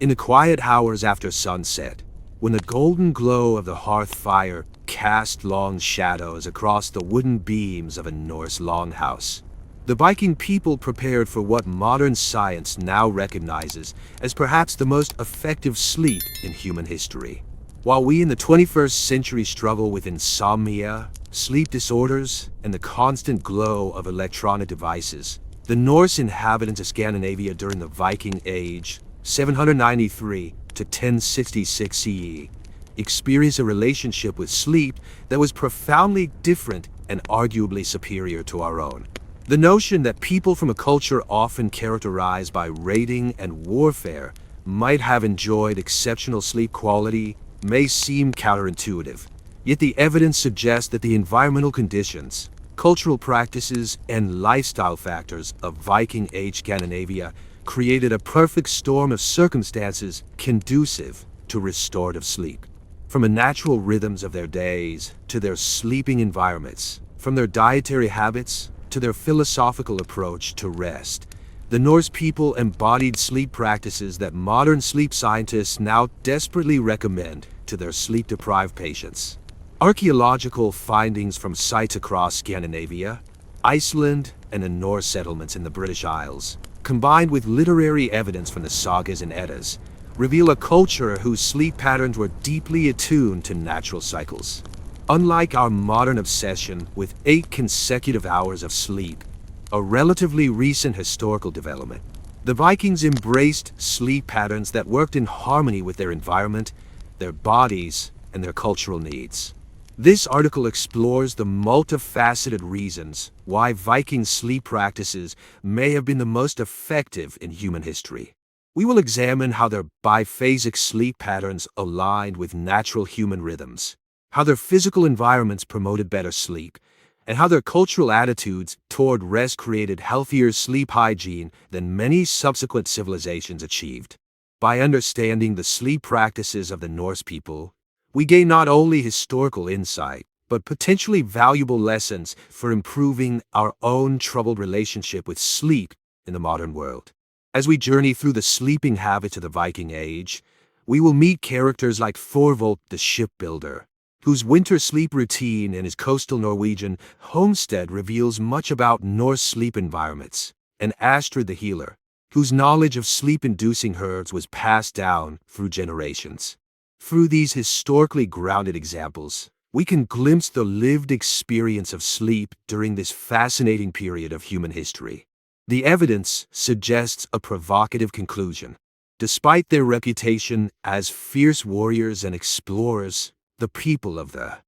In the quiet hours after sunset, when the golden glow of the hearth fire cast long shadows across the wooden beams of a Norse longhouse, the Viking people prepared for what modern science now recognizes as perhaps the most effective sleep in human history. While we in the 21st century struggle with insomnia, sleep disorders, and the constant glow of electronic devices, the Norse inhabitants of Scandinavia during the Viking Age, 793 to 1066 CE, experienced a relationship with sleep that was profoundly different and arguably superior to our own. The notion that people from a culture often characterized by raiding and warfare might have enjoyed exceptional sleep quality may seem counterintuitive, yet the evidence suggests that the environmental conditions, cultural practices, and lifestyle factors of Viking Age Scandinavia created a perfect storm of circumstances conducive to restorative sleep. From the natural rhythms of their days to their sleeping environments, from their dietary habits to their philosophical approach to rest, the Norse people embodied sleep practices that modern sleep scientists now desperately recommend to their sleep-deprived patients. Archaeological findings from sites across Scandinavia, Iceland, and the Norse settlements in the British Isles, combined with literary evidence from the sagas and Eddas, reveal a culture whose sleep patterns were deeply attuned to natural cycles. Unlike our modern obsession with 8 consecutive hours of sleep, a relatively recent historical development, the Vikings embraced sleep patterns that worked in harmony with their environment, their bodies, and their cultural needs. This article explores the multifaceted reasons why Viking sleep practices may have been the most effective in human history. We will examine how their biphasic sleep patterns aligned with natural human rhythms, how their physical environments promoted better sleep, and how their cultural attitudes toward rest created healthier sleep hygiene than many subsequent civilizations achieved. By understanding the sleep practices of the Norse people, we gain not only historical insight, but potentially valuable lessons for improving our own troubled relationship with sleep in the modern world. As we journey through the sleeping habits of the Viking Age, we will meet characters like Thorvald the shipbuilder, whose winter sleep routine in his coastal Norwegian homestead reveals much about Norse sleep environments, and Astrid the healer, whose knowledge of sleep-inducing herbs was passed down through generations. Through these historically grounded examples, we can glimpse the lived experience of sleep during this fascinating period of human history. The evidence suggests a provocative conclusion. Despite their reputation as fierce warriors and explorers, the people of the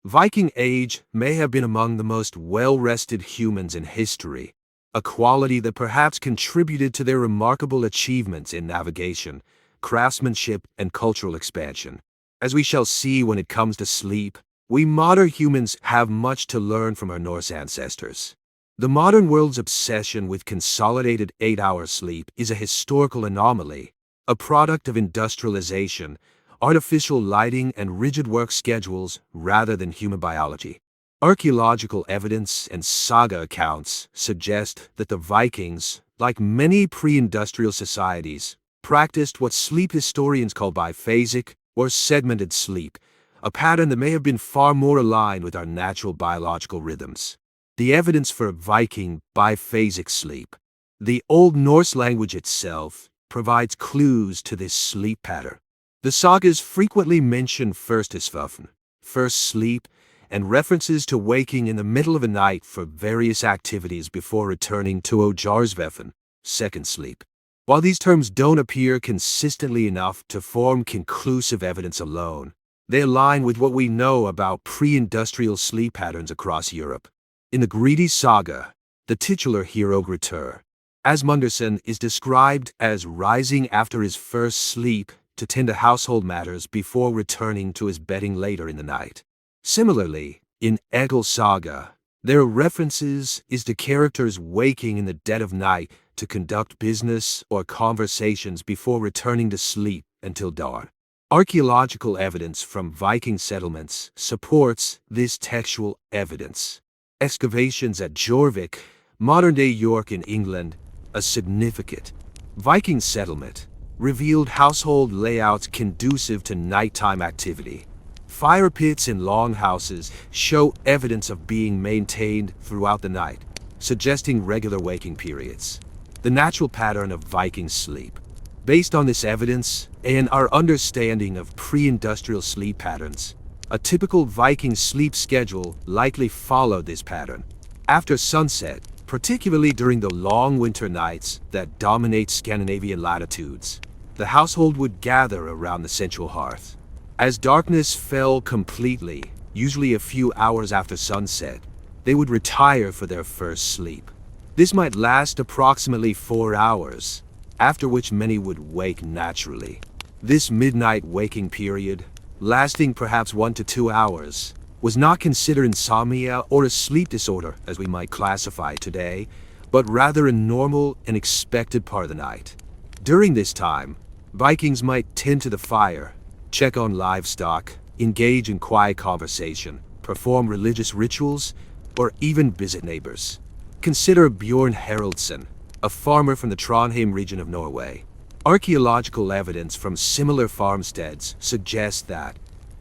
Viking Age may have been among the most well-rested humans in history, a quality that perhaps contributed to their remarkable achievements in navigation, craftsmanship, and cultural expansion. As we shall see when it comes to sleep, we modern humans have much to learn from our Norse ancestors. The modern world's obsession with consolidated 8-hour sleep is a historical anomaly, a product of industrialization, artificial lighting, and rigid work schedules rather than human biology. Archaeological evidence and saga accounts suggest that the Vikings, like many pre-industrial societies, practiced what sleep historians call biphasic or segmented sleep, a pattern that may have been far more aligned with our natural biological rhythms. The evidence for Viking biphasic sleep. The Old Norse language itself provides clues to this sleep pattern. The sagas frequently mention Førstisvøfn, first sleep, and references to waking in the middle of the night for various activities before returning to Ojarsvøfn, second sleep. While these terms don't appear consistently enough to form conclusive evidence alone, they align with what we know about pre-industrial sleep patterns across Europe. In the Greedy saga, the titular hero Grettir, Asmundarson is described as rising after his first sleep to tend to household matters before returning to his bedding later in the night. Similarly, in Egil saga, there are references to characters waking in the dead of night to conduct business or conversations before returning to sleep until dawn. Archaeological evidence from Viking settlements supports this textual evidence. Excavations at Jorvik, modern-day York in England, a significant Viking settlement, revealed household layouts conducive to nighttime activity. Fire pits in longhouses show evidence of being maintained throughout the night, suggesting regular waking periods. The natural pattern of Viking sleep. Based on this evidence and our understanding of pre-industrial sleep patterns, a typical Viking sleep schedule likely followed this pattern. After sunset, particularly during the long winter nights that dominate Scandinavian latitudes, the household would gather around the central hearth. As darkness fell completely, usually a few hours after sunset, they would retire for their first sleep. This might last approximately 4 hours, after which many would wake naturally. This midnight waking period, lasting perhaps 1 to 2 hours, was not considered insomnia or a sleep disorder as we might classify today, but rather a normal and expected part of the night. During this time, Vikings might tend to the fire, check on livestock, engage in quiet conversation, perform religious rituals, or even visit neighbors. Consider Bjorn Haraldsson, a farmer from the Trondheim region of Norway. Archaeological evidence from similar farmsteads suggests that,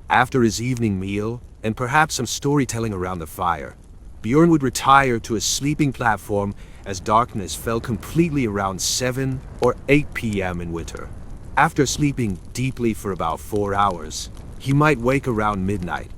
after his evening meal, and perhaps some storytelling around the fire, Bjorn would retire to a sleeping platform as darkness fell completely around 7 or 8 p.m. in winter. After sleeping deeply for about 4 hours, he might wake around midnight,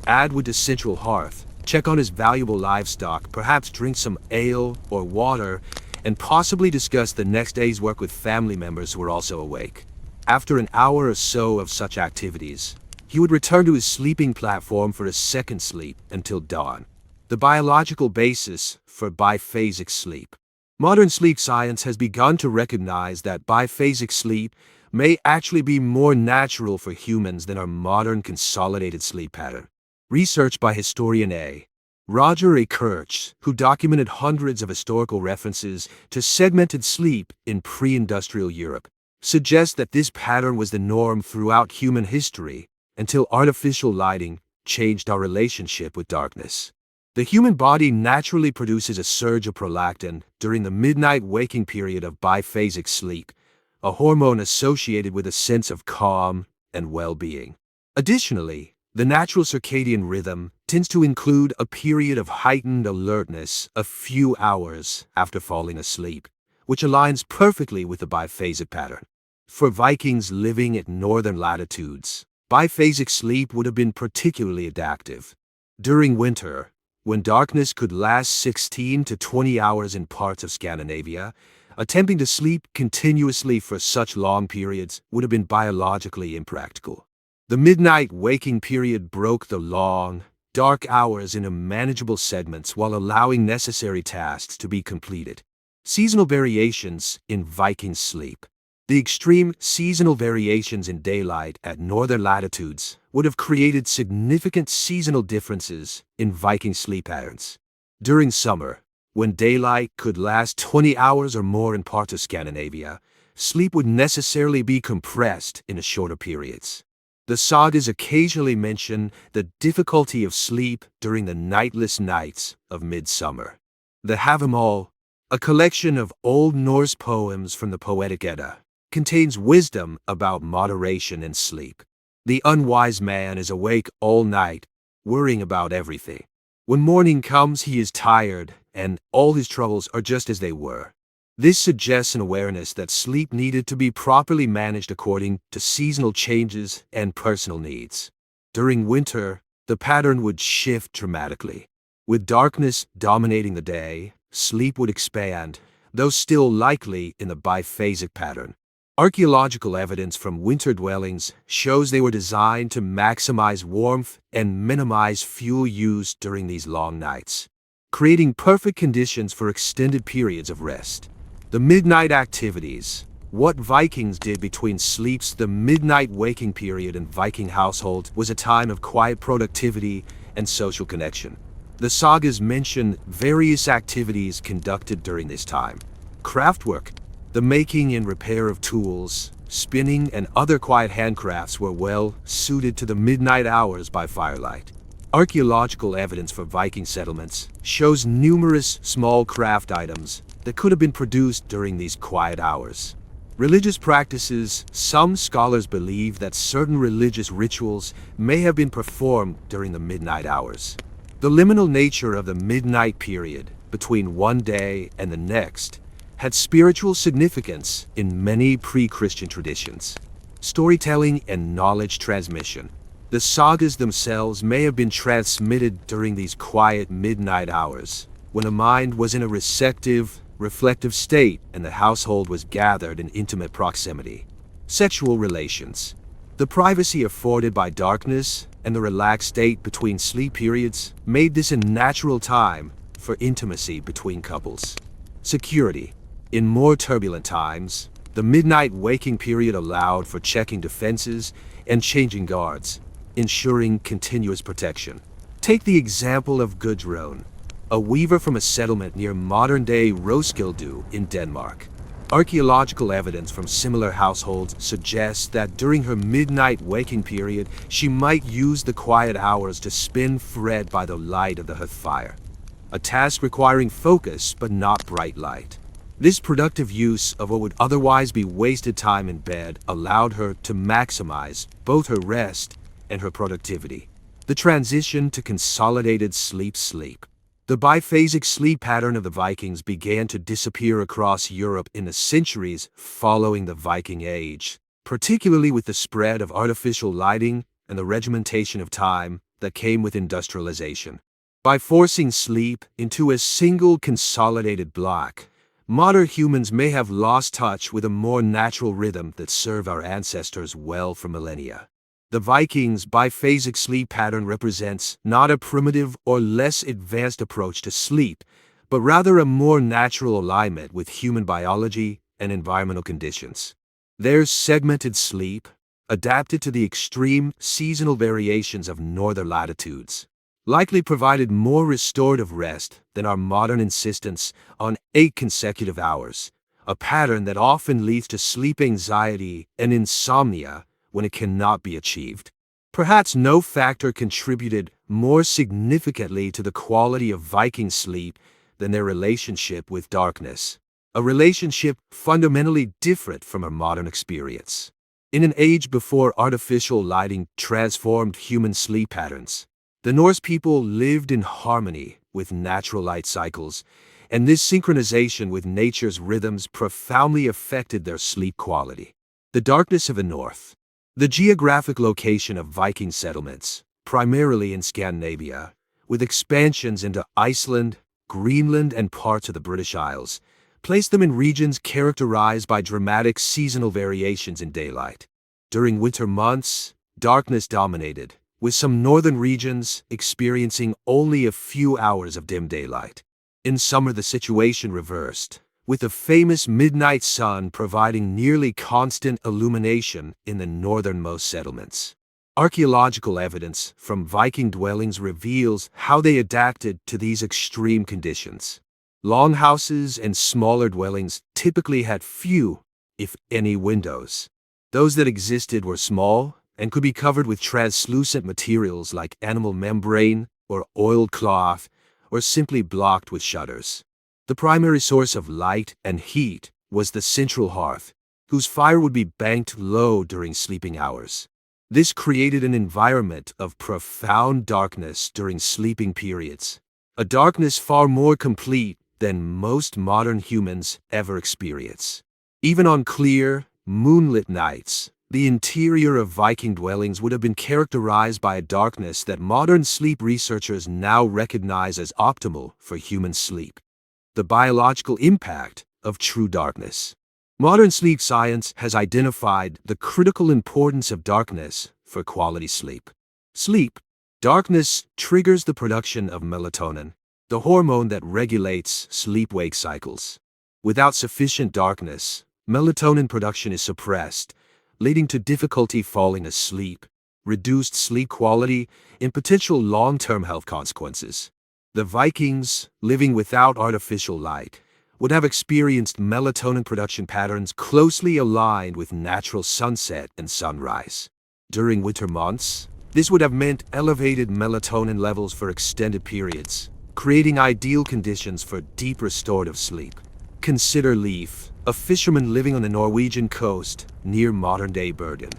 add wood to central hearth, check on his valuable livestock, perhaps drink some ale or water, and possibly discuss the next day's work with family members who were also awake. After an hour or so of such activities, he would return to his sleeping platform for a second sleep until dawn. The biological basis for biphasic sleep. Modern sleep science has begun to recognize that biphasic sleep may actually be more natural for humans than our modern consolidated sleep pattern. Research by historian Roger A. Kirch, who documented hundreds of historical references to segmented sleep in pre-industrial Europe, suggests that this pattern was the norm throughout human history until artificial lighting changed our relationship with darkness. The human body naturally produces a surge of prolactin during the midnight waking period of biphasic sleep, a hormone associated with a sense of calm and well-being. Additionally, the natural circadian rhythm tends to include a period of heightened alertness a few hours after falling asleep, which aligns perfectly with the biphasic pattern. For Vikings living at northern latitudes, biphasic sleep would have been particularly adaptive. During winter, when darkness could last 16 to 20 hours in parts of Scandinavia, attempting to sleep continuously for such long periods would have been biologically impractical. The midnight waking period broke the long, dark hours into manageable segments while allowing necessary tasks to be completed. Seasonal variations in Viking sleep. The extreme seasonal variations in daylight at northern latitudes would have created significant seasonal differences in Viking sleep patterns. During summer, when daylight could last 20 hours or more in parts of Scandinavia, sleep would necessarily be compressed into shorter periods. The sagas occasionally mention the difficulty of sleep during the nightless nights of midsummer. The Havamal, a collection of Old Norse poems from the Poetic Edda, contains wisdom about moderation and sleep. The unwise man is awake all night, worrying about everything. When morning comes, he is tired, and all his troubles are just as they were. This suggests an awareness that sleep needed to be properly managed according to seasonal changes and personal needs. During winter, the pattern would shift dramatically. With darkness dominating the day, sleep would expand, though still likely in the biphasic pattern. Archaeological evidence from winter dwellings shows they were designed to maximize warmth and minimize fuel use during these long nights, creating perfect conditions for extended periods of rest. The midnight activities. What Vikings did between sleeps. The midnight waking period in Viking households was a time of quiet productivity and social connection. The sagas mention various activities conducted during this time. Craftwork. The making and repair of tools, spinning, and other quiet handcrafts were well suited to the midnight hours by firelight. Archaeological evidence for Viking settlements shows numerous small craft items that could have been produced during these quiet hours. Religious practices. Some scholars believe that certain religious rituals may have been performed during the midnight hours. The liminal nature of the midnight period between one day and the next had spiritual significance in many pre-Christian traditions. Storytelling and knowledge transmission. The sagas themselves may have been transmitted during these quiet midnight hours, when the mind was in a receptive, reflective state and the household was gathered in intimate proximity. Sexual relations. The privacy afforded by darkness and the relaxed state between sleep periods made this a natural time for intimacy between couples. Security. In more turbulent times, the midnight waking period allowed for checking defenses and changing guards, ensuring continuous protection. Take the example of Gudrun, a weaver from a settlement near modern-day Roskilde in Denmark. Archaeological evidence from similar households suggests that during her midnight waking period, she might use the quiet hours to spin thread by the light of the hearth fire, a task requiring focus but not bright light. This productive use of what would otherwise be wasted time in bed allowed her to maximize both her rest and her productivity. The transition to consolidated sleep. The biphasic sleep pattern of the Vikings began to disappear across Europe in the centuries following the Viking Age, particularly with the spread of artificial lighting and the regimentation of time that came with industrialization. By forcing sleep into a single consolidated block, modern humans may have lost touch with a more natural rhythm that served our ancestors well for millennia. The Vikings' biphasic sleep pattern represents not a primitive or less advanced approach to sleep, but rather a more natural alignment with human biology and environmental conditions. Their segmented sleep, adapted to the extreme seasonal variations of northern latitudes, likely provided more restorative rest than our modern insistence on 8 consecutive hours, a pattern that often leads to sleep anxiety and insomnia when it cannot be achieved. Perhaps no factor contributed more significantly to the quality of Viking sleep than their relationship with darkness, a relationship fundamentally different from our modern experience. In an age before artificial lighting transformed human sleep patterns, the Norse people lived in harmony with natural light cycles, and this synchronization with nature's rhythms profoundly affected their sleep quality. The darkness of the North. The geographic location of Viking settlements, primarily in Scandinavia, with expansions into Iceland, Greenland, and parts of the British Isles, placed them in regions characterized by dramatic seasonal variations in daylight. During winter months, darkness dominated, with some northern regions experiencing only a few hours of dim daylight. In summer, the situation reversed, with the famous midnight sun providing nearly constant illumination in the northernmost settlements. Archaeological evidence from Viking dwellings reveals how they adapted to these extreme conditions. Longhouses and smaller dwellings typically had few, if any, windows. Those that existed were small and could be covered with translucent materials like animal membrane or oiled cloth, or simply blocked with shutters. The primary source of light and heat was the central hearth, whose fire would be banked low during sleeping hours. This created an environment of profound darkness during sleeping periods, a darkness far more complete than most modern humans ever experience. Even on clear, moonlit nights, the interior of Viking dwellings would have been characterized by a darkness that modern sleep researchers now recognize as optimal for human sleep. The biological impact of true darkness. Modern sleep science has identified the critical importance of darkness for quality sleep. Darkness triggers the production of melatonin, the hormone that regulates sleep-wake cycles. Without sufficient darkness, melatonin production is suppressed, leading to difficulty falling asleep, reduced sleep quality, and potential long-term health consequences. The Vikings, living without artificial light, would have experienced melatonin production patterns closely aligned with natural sunset and sunrise. During winter months, this would have meant elevated melatonin levels for extended periods, creating ideal conditions for deep restorative sleep. Consider leaf, a fisherman living on the Norwegian coast near modern-day Bergen.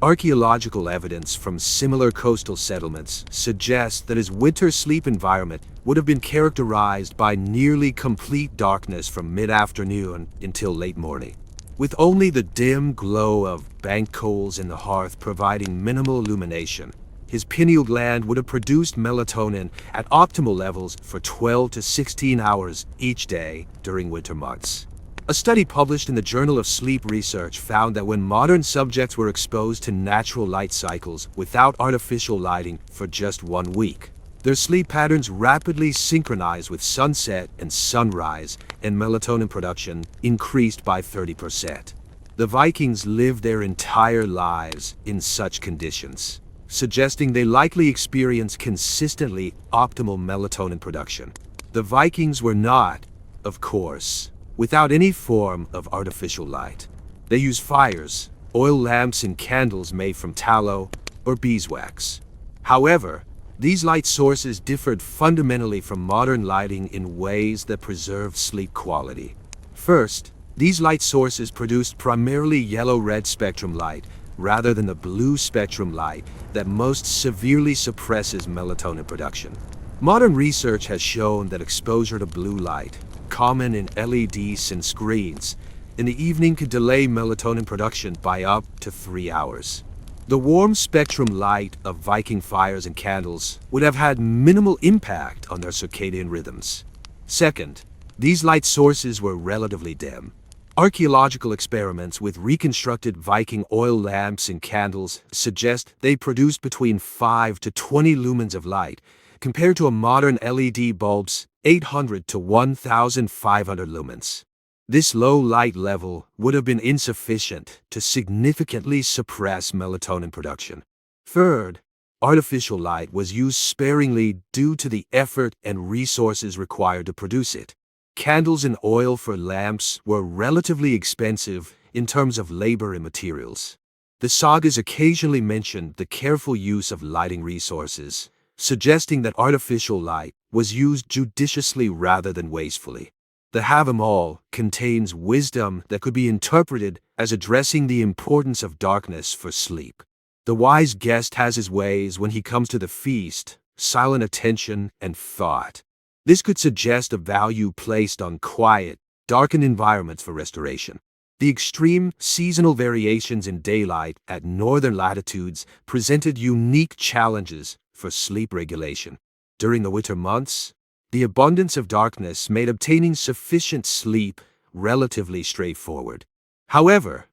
Archaeological evidence from similar coastal settlements suggests that his winter sleep environment would have been characterized by nearly complete darkness from mid-afternoon until late morning, with only the dim glow of bank coals in the hearth providing minimal illumination. His pineal gland would have produced melatonin at optimal levels for 12 to 16 hours each day during winter months. A study published in the Journal of Sleep Research found that when modern subjects were exposed to natural light cycles without artificial lighting for just 1 week, their sleep patterns rapidly synchronized with sunset and sunrise, and melatonin production increased by 30%. The Vikings lived their entire lives in such conditions, suggesting they likely experienced consistently optimal melatonin production. The Vikings were not, of course, without any form of artificial light. They used fires, oil lamps, and candles made from tallow or beeswax. However, these light sources differed fundamentally from modern lighting in ways that preserved sleep quality. First, these light sources produced primarily yellow-red spectrum light rather than the blue spectrum light that most severely suppresses melatonin production. Modern research has shown that exposure to blue light, common in LEDs and screens, in the evening could delay melatonin production by up to 3 hours. The warm spectrum light of Viking fires and candles would have had minimal impact on their circadian rhythms. Second, these light sources were relatively dim. Archaeological experiments with reconstructed Viking oil lamps and candles suggest they produced between 5 to 20 lumens of light, compared to a modern LED bulb's 800 to 1,500 lumens. This low light level would have been insufficient to significantly suppress melatonin production. Third, artificial light was used sparingly due to the effort and resources required to produce it. Candles and oil for lamps were relatively expensive in terms of labor and materials. The sagas occasionally mentioned the careful use of lighting resources, suggesting that artificial light was used judiciously rather than wastefully. The Have 'Em All contains wisdom that could be interpreted as addressing the importance of darkness for sleep. The wise guest has his ways when he comes to the feast, silent attention and thought. This could suggest a value placed on quiet, darkened environments for restoration. The extreme seasonal variations in daylight at northern latitudes presented unique challenges for sleep regulation. During the winter months, the abundance of darkness made obtaining sufficient sleep relatively straightforward. However,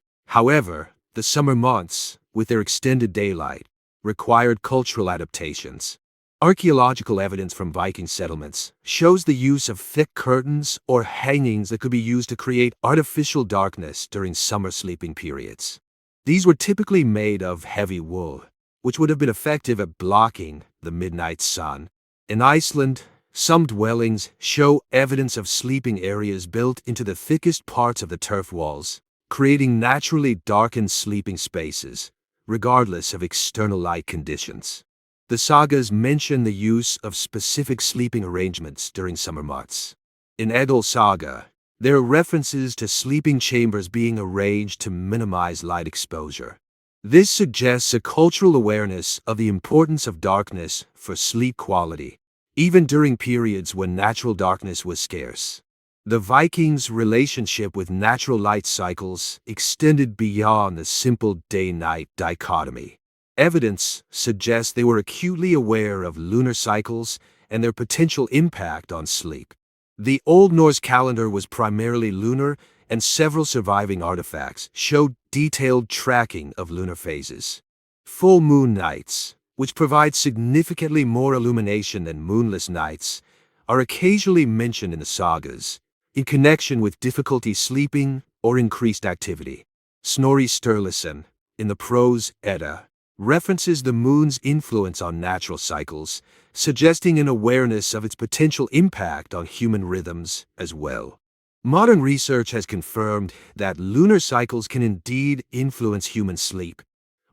the summer months, with their extended daylight, required cultural adaptations. Archaeological evidence from Viking settlements shows the use of thick curtains or hangings that could be used to create artificial darkness during summer sleeping periods. These were typically made of heavy wool, which would have been effective at blocking the midnight sun. In Iceland, some dwellings show evidence of sleeping areas built into the thickest parts of the turf walls, creating naturally darkened sleeping spaces, regardless of external light conditions. The sagas mention the use of specific sleeping arrangements during summer months. In Edal Saga, there are references to sleeping chambers being arranged to minimize light exposure. This suggests a cultural awareness of the importance of darkness for sleep quality, even during periods when natural darkness was scarce. The Vikings' relationship with natural light cycles extended beyond the simple day-night dichotomy. Evidence suggests they were acutely aware of lunar cycles and their potential impact on sleep. The Old Norse calendar was primarily lunar, and several surviving artifacts showed detailed tracking of lunar phases. Full moon nights, which provide significantly more illumination than moonless nights, are occasionally mentioned in the sagas, in connection with difficulty sleeping or increased activity. Snorri Sturluson, in the Prose Edda, references the moon's influence on natural cycles, suggesting an awareness of its potential impact on human rhythms as well. Modern research has confirmed that lunar cycles can indeed influence human sleep,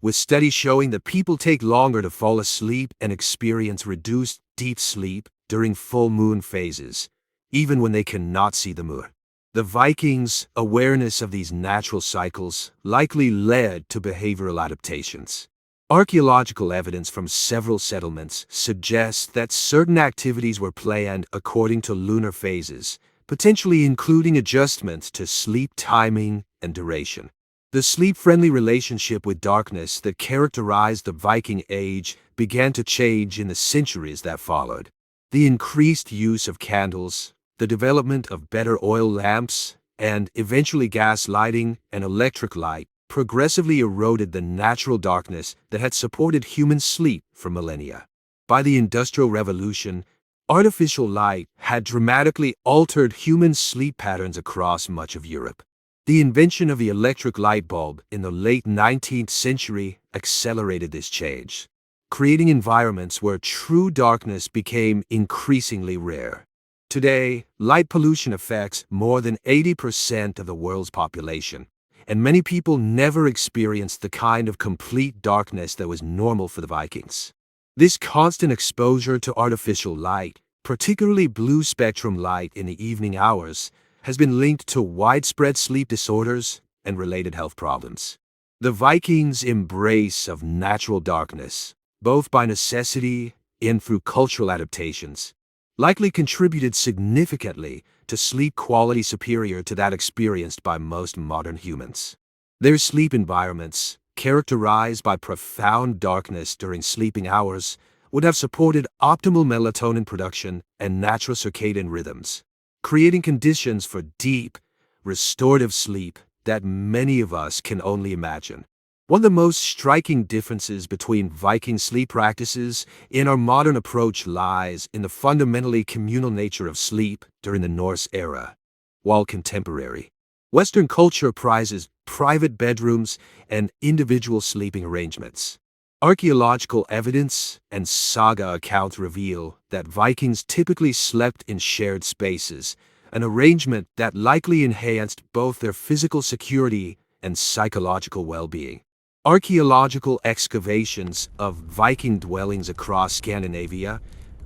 with studies showing that people take longer to fall asleep and experience reduced deep sleep during full moon phases, even when they cannot see the moon. The Vikings' awareness of these natural cycles likely led to behavioral adaptations. Archaeological evidence from several settlements suggests that certain activities were planned according to lunar phases, potentially including adjustments to sleep timing and duration. The sleep-friendly relationship with darkness that characterized the Viking Age began to change in the centuries that followed. The increased use of candles, the development of better oil lamps, and eventually gas lighting and electric light progressively eroded the natural darkness that had supported human sleep for millennia. By the Industrial Revolution, artificial light had dramatically altered human sleep patterns across much of Europe. The invention of the electric light bulb in the late 19th century accelerated this change, creating environments where true darkness became increasingly rare. Today, light pollution affects more than 80% of the world's population, and many people never experienced the kind of complete darkness that was normal for the Vikings. This constant exposure to artificial light, particularly blue spectrum light in the evening hours, has been linked to widespread sleep disorders and related health problems. The Vikings' embrace of natural darkness, both by necessity and through cultural adaptations, likely contributed significantly to sleep quality superior to that experienced by most modern humans. Their sleep environments, characterized by profound darkness during sleeping hours, would have supported optimal melatonin production and natural circadian rhythms, creating conditions for deep, restorative sleep that many of us can only imagine. One of the most striking differences between Viking sleep practices and our modern approach lies in the fundamentally communal nature of sleep during the Norse era. While contemporary, Western culture prizes private bedrooms and individual sleeping arrangements. Archaeological evidence and saga accounts reveal that Vikings typically slept in shared spaces, an arrangement that likely enhanced both their physical security and psychological well-being. Archaeological excavations of Viking dwellings across Scandinavia,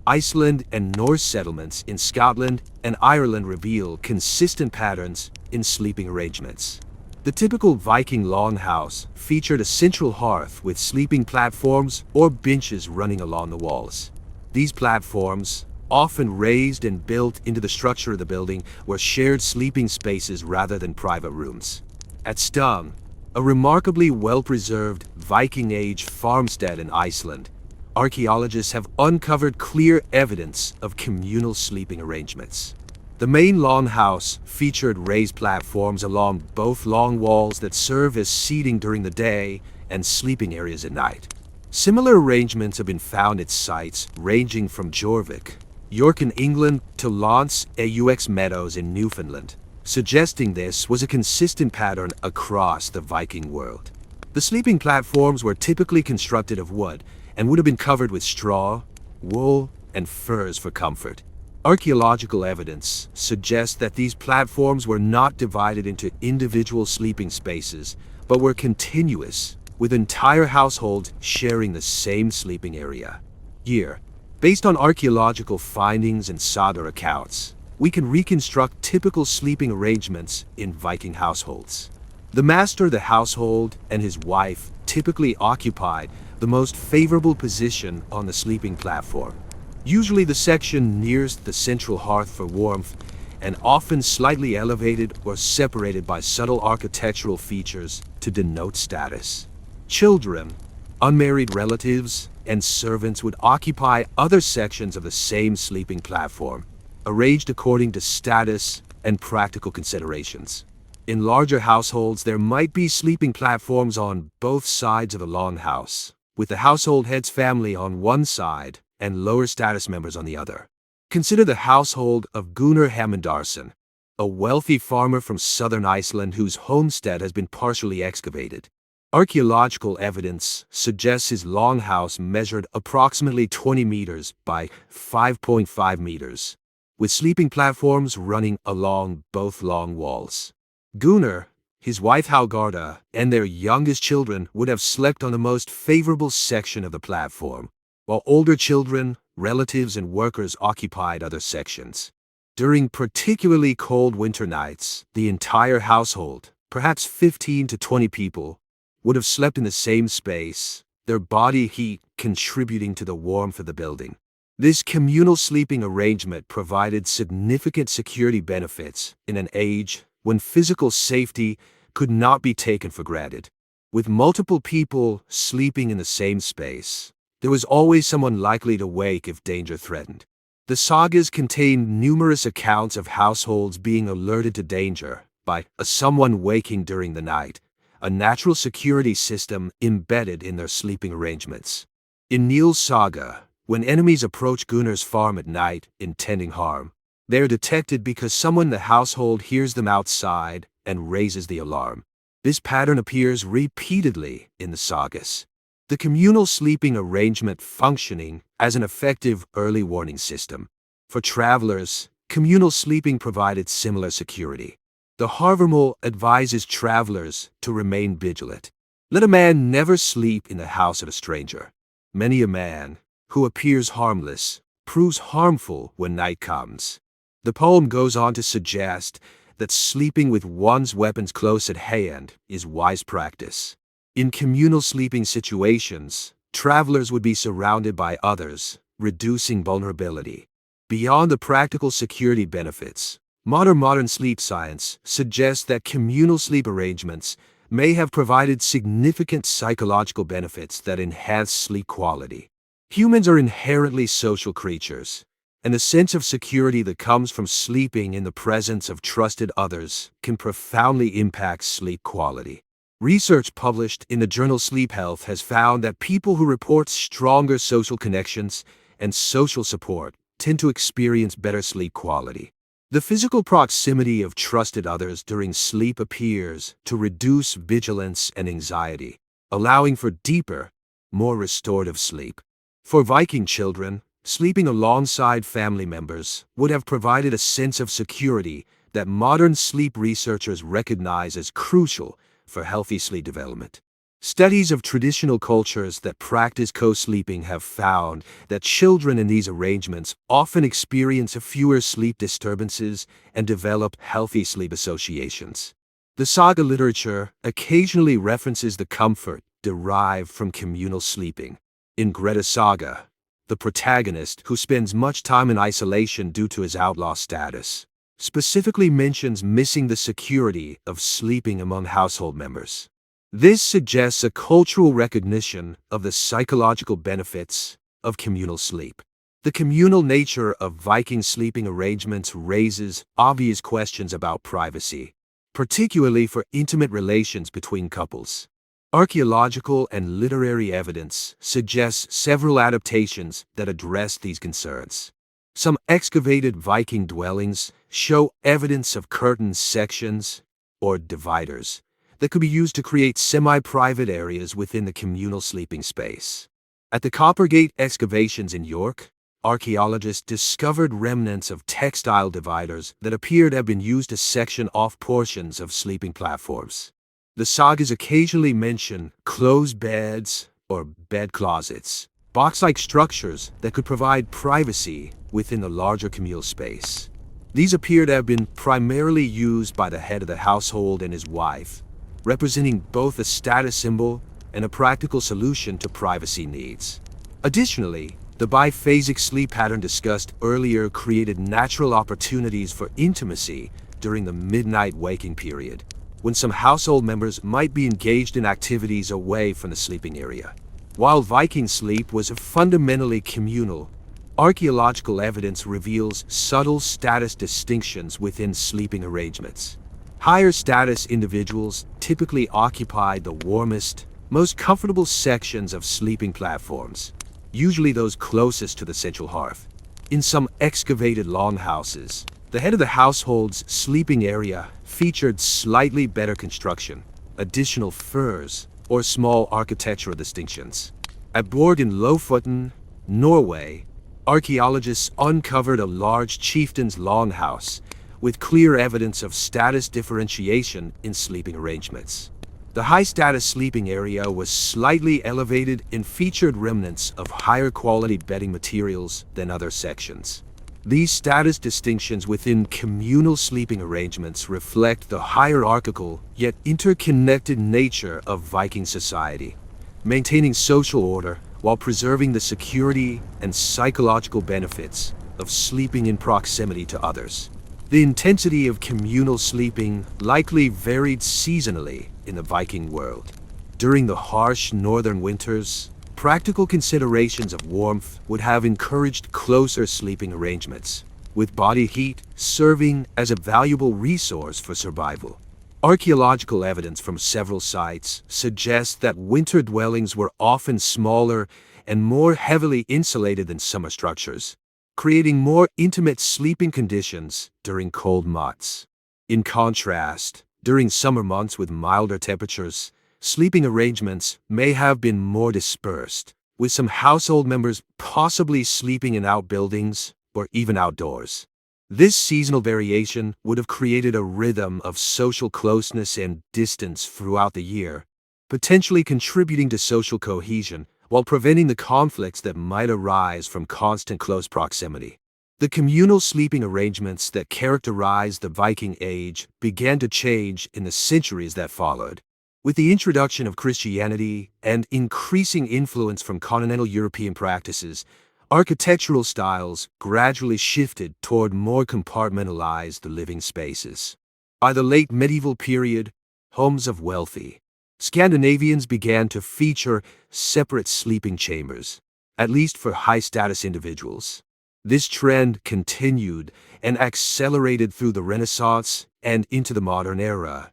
Iceland, and Norse settlements in Scotland and Ireland reveal consistent patterns in sleeping arrangements. The typical Viking longhouse featured a central hearth with sleeping platforms or benches running along the walls. These platforms, often raised and built into the structure of the building, were shared sleeping spaces rather than private rooms. At Stang, a remarkably well-preserved Viking-age farmstead in Iceland, archaeologists have uncovered clear evidence of communal sleeping arrangements. The main longhouse featured raised platforms along both long walls that serve as seating during the day and sleeping areas at night. Similar arrangements have been found at sites ranging from Jorvik, York in England, to Lance aux Meadows in Newfoundland, suggesting this was a consistent pattern across the Viking world. The sleeping platforms were typically constructed of wood and would have been covered with straw, wool, and furs for comfort. Archaeological evidence suggests that these platforms were not divided into individual sleeping spaces, but were continuous, with entire households sharing the same sleeping area. Here, based on archaeological findings and saga accounts, we can reconstruct typical sleeping arrangements in Viking households. The master of the household and his wife typically occupied the most favorable position on the sleeping platform, usually the section nearest the central hearth for warmth, and often slightly elevated or separated by subtle architectural features to denote status. Children, unmarried relatives, and servants would occupy other sections of the same sleeping platform, arranged according to status and practical considerations. In larger households, there might be sleeping platforms on both sides of the longhouse, with the household head's family on one side and lower status members on the other. Consider the household of Gunnar Hammundarson, a wealthy farmer from southern Iceland whose homestead has been partially excavated. Archaeological evidence suggests his longhouse measured approximately 20 meters by 5.5 meters, with sleeping platforms running along both long walls. Gunnar, his wife Halgarda, and their youngest children would have slept on the most favorable section of the platform, while older children, relatives, and workers occupied other sections. During particularly cold winter nights, the entire household, perhaps 15 to 20 people, would have slept in the same space, their body heat contributing to the warmth of the building. This communal sleeping arrangement provided significant security benefits in an age when physical safety could not be taken for granted. With multiple people sleeping in the same space, there was always someone likely to wake if danger threatened. The sagas contain numerous accounts of households being alerted to danger by someone waking during the night, a natural security system embedded in their sleeping arrangements. In Níl's saga, when enemies approach Gunnar's farm at night intending harm, they are detected because someone in the household hears them outside and raises the alarm. This pattern appears repeatedly in the sagas. The communal sleeping arrangement functioning as an effective early warning system. For travelers, communal sleeping provided similar security. The Harvermul advises travelers to remain vigilant. Let a man never sleep in the house of a stranger. Many a man, who appears harmless, proves harmful when night comes. The poem goes on to suggest that sleeping with one's weapons close at hand is wise practice. In communal sleeping situations, travelers would be surrounded by others, reducing vulnerability. Beyond the practical security benefits, modern sleep science suggests that communal sleep arrangements may have provided significant psychological benefits that enhance sleep quality. Humans are inherently social creatures, and the sense of security that comes from sleeping in the presence of trusted others can profoundly impact sleep quality. Research published in the journal Sleep Health has found that people who report stronger social connections and social support tend to experience better sleep quality. The physical proximity of trusted others during sleep appears to reduce vigilance and anxiety, allowing for deeper, more restorative sleep. For Viking children, sleeping alongside family members would have provided a sense of security that modern sleep researchers recognize as crucial for healthy sleep development. Studies of traditional cultures that practice co-sleeping have found that children in these arrangements often experience fewer sleep disturbances and develop healthy sleep associations. The saga literature occasionally references the comfort derived from communal sleeping. In Greta's saga, the protagonist, who spends much time in isolation due to his outlaw status, specifically mentions missing the security of sleeping among household members. This suggests a cultural recognition of the psychological benefits of communal sleep. The communal nature of Viking sleeping arrangements raises obvious questions about privacy, particularly for intimate relations between couples. Archaeological and literary evidence suggests several adaptations that address these concerns. Some excavated Viking dwellings show evidence of curtain sections, or dividers, that could be used to create semi-private areas within the communal sleeping space. At the Coppergate excavations in York, archaeologists discovered remnants of textile dividers that appear to have been used to section off portions of sleeping platforms. The sagas occasionally mention closed beds or bed closets, box-like structures that could provide privacy within the larger communal space. These appear to have been primarily used by the head of the household and his wife, representing both a status symbol and a practical solution to privacy needs. Additionally, the biphasic sleep pattern discussed earlier created natural opportunities for intimacy during the midnight waking period, when some household members might be engaged in activities away from the sleeping area. While Viking sleep was fundamentally communal, archaeological evidence reveals subtle status distinctions within sleeping arrangements. Higher status individuals typically occupied the warmest, most comfortable sections of sleeping platforms, usually those closest to the central hearth. In some excavated longhouses, the head of the household's sleeping area featured slightly better construction, additional furs, or small architectural distinctions. At Borg in Lofoten, Norway, archaeologists uncovered a large chieftain's longhouse with clear evidence of status differentiation in sleeping arrangements. The high-status sleeping area was slightly elevated and featured remnants of higher quality bedding materials than other sections. These status distinctions within communal sleeping arrangements reflect the hierarchical yet interconnected nature of Viking society, maintaining social order while preserving the security and psychological benefits of sleeping in proximity to others. The intensity of communal sleeping likely varied seasonally in the Viking world. During the harsh northern winters, practical considerations of warmth would have encouraged closer sleeping arrangements, with body heat serving as a valuable resource for survival. Archaeological evidence from several sites suggests that winter dwellings were often smaller and more heavily insulated than summer structures, creating more intimate sleeping conditions during cold months. In contrast, during summer months with milder temperatures, sleeping arrangements may have been more dispersed, with some household members possibly sleeping in outbuildings or even outdoors. This seasonal variation would have created a rhythm of social closeness and distance throughout the year, potentially contributing to social cohesion while preventing the conflicts that might arise from constant close proximity. The communal sleeping arrangements that characterized the Viking Age began to change in the centuries that followed. With the introduction of Christianity and increasing influence from continental European practices, architectural styles gradually shifted toward more compartmentalized living spaces. By the late medieval period, homes of wealthy Scandinavians began to feature separate sleeping chambers, at least for high-status individuals. This trend continued and accelerated through the Renaissance and into the modern era,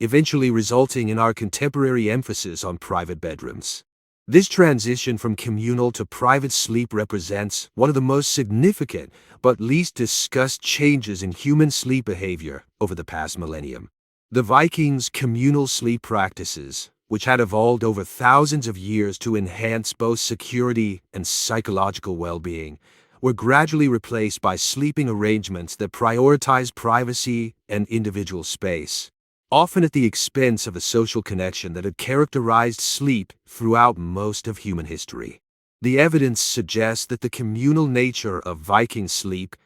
eventually resulting in our contemporary emphasis on private bedrooms. This transition from communal to private sleep represents one of the most significant but least discussed changes in human sleep behavior over the past millennium. The Vikings' communal sleep practices, which had evolved over thousands of years to enhance both security and psychological well-being, were gradually replaced by sleeping arrangements that prioritized privacy and individual space, often at the expense of the social connection that had characterized sleep throughout most of human history. The evidence suggests that the communal nature of Viking sleep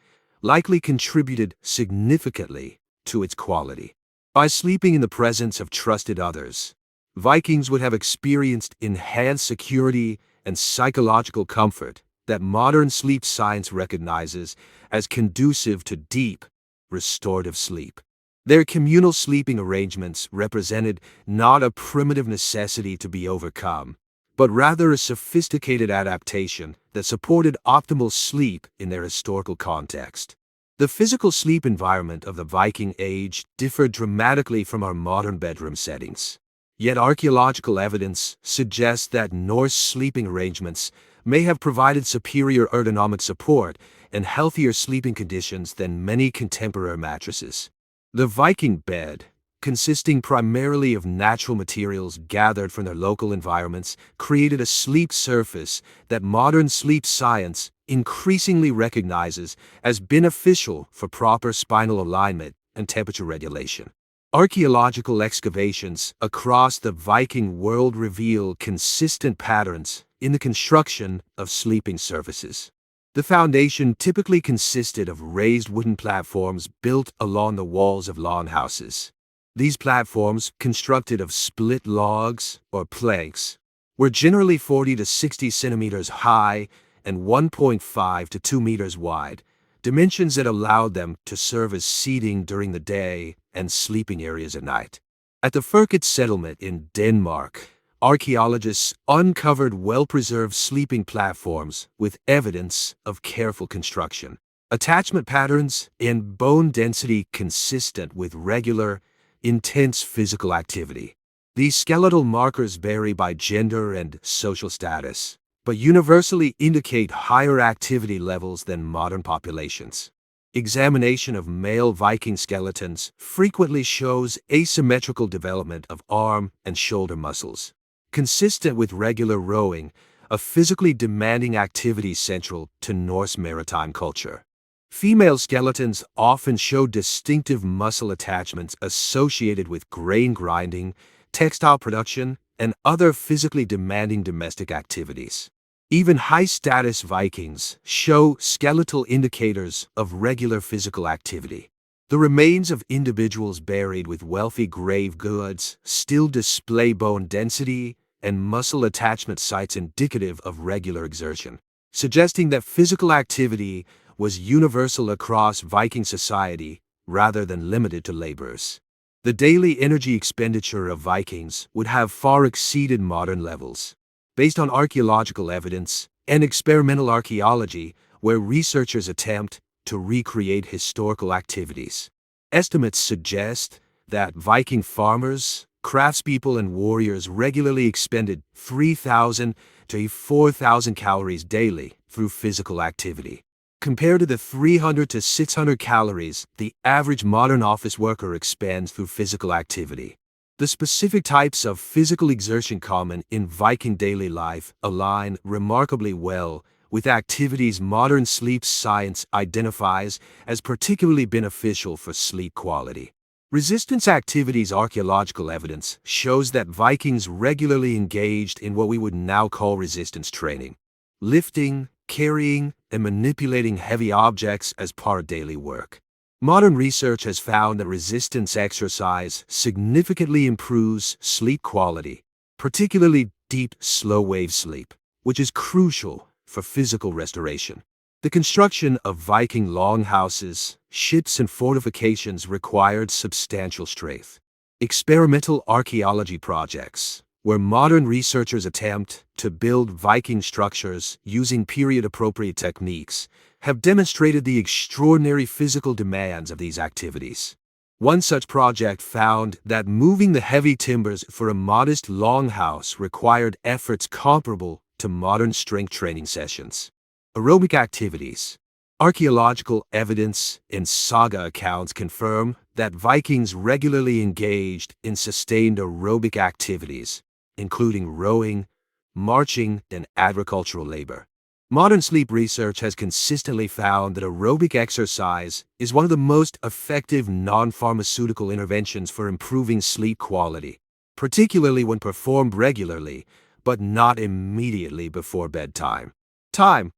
likely contributed significantly to its quality. By sleeping in the presence of trusted others, Vikings would have experienced enhanced security and psychological comfort that modern sleep science recognizes as conducive to deep, restorative sleep. Their communal sleeping arrangements represented not a primitive necessity to be overcome, but rather a sophisticated adaptation that supported optimal sleep in their historical context. The physical sleep environment of the Viking Age differed dramatically from our modern bedroom settings. Yet archaeological evidence suggests that Norse sleeping arrangements may have provided superior ergonomic support and healthier sleeping conditions than many contemporary mattresses. The Viking bed, consisting primarily of natural materials gathered from their local environments, created a sleep surface that modern sleep science increasingly recognizes as beneficial for proper spinal alignment and temperature regulation. Archaeological excavations across the Viking world reveal consistent patterns in the construction of sleeping surfaces. The foundation typically consisted of raised wooden platforms built along the walls of longhouses. These platforms, constructed of split logs or planks, were generally 40 to 60 centimeters high and 1.5 to 2 meters wide, dimensions that allowed them to serve as seating during the day and sleeping areas at night. At the Furket settlement in Denmark, archaeologists uncovered well-preserved sleeping platforms with evidence of careful construction. Attachment patterns and bone density consistent with regular, intense physical activity. These skeletal markers vary by gender and social status, but universally indicate higher activity levels than modern populations. Examination of male Viking skeletons frequently shows asymmetrical development of arm and shoulder muscles, consistent with regular rowing, a physically demanding activity central to Norse maritime culture. Female skeletons often show distinctive muscle attachments associated with grain grinding, textile production, and other physically demanding domestic activities. Even high-status Vikings show skeletal indicators of regular physical activity. The remains of individuals buried with wealthy grave goods still display bone density and muscle attachment sites indicative of regular exertion, suggesting that physical activity was universal across Viking society rather than limited to laborers. The daily energy expenditure of Vikings would have far exceeded modern levels. Based on archaeological evidence and experimental archaeology, where researchers attempt to recreate historical activities, estimates suggest that Viking farmers, craftspeople, and warriors regularly expended 3,000 to 4,000 calories daily through physical activity. Compared to the 300 to 600 calories the average modern office worker expends through physical activity. The specific types of physical exertion common in Viking daily life align remarkably well with activities modern sleep science identifies as particularly beneficial for sleep quality. Resistance activities archaeological evidence shows that Vikings regularly engaged in what we would now call resistance training, lifting, carrying, and manipulating heavy objects as part of daily work. Modern research has found that resistance exercise significantly improves sleep quality, particularly deep, slow-wave sleep, which is crucial for physical restoration. The construction of Viking longhouses, ships, and fortifications required substantial strength. Experimental archaeology projects, where modern researchers attempt to build Viking structures using period-appropriate techniques, have demonstrated the extraordinary physical demands of these activities. One such project found that moving the heavy timbers for a modest longhouse required efforts comparable to modern strength training sessions. Aerobic activities. Archaeological evidence and saga accounts confirm that Vikings regularly engaged in sustained aerobic activities, including rowing, marching, and agricultural labor. Modern sleep research has consistently found that aerobic exercise is one of the most effective non-pharmaceutical interventions for improving sleep quality, particularly when performed regularly, but not immediately before bedtime. The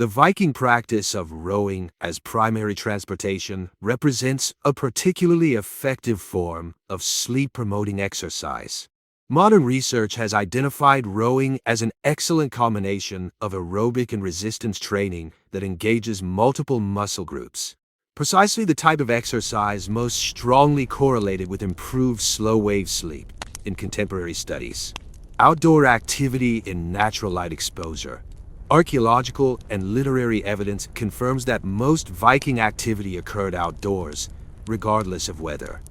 Viking practice of rowing as primary transportation represents a particularly effective form of sleep-promoting exercise. Modern research has identified rowing as an excellent combination of aerobic and resistance training that engages multiple muscle groups. Precisely the type of exercise most strongly correlated with improved slow-wave sleep in contemporary studies. Outdoor activity in natural light exposure. Archaeological and literary evidence confirms that most Viking activity occurred outdoors, regardless of weather.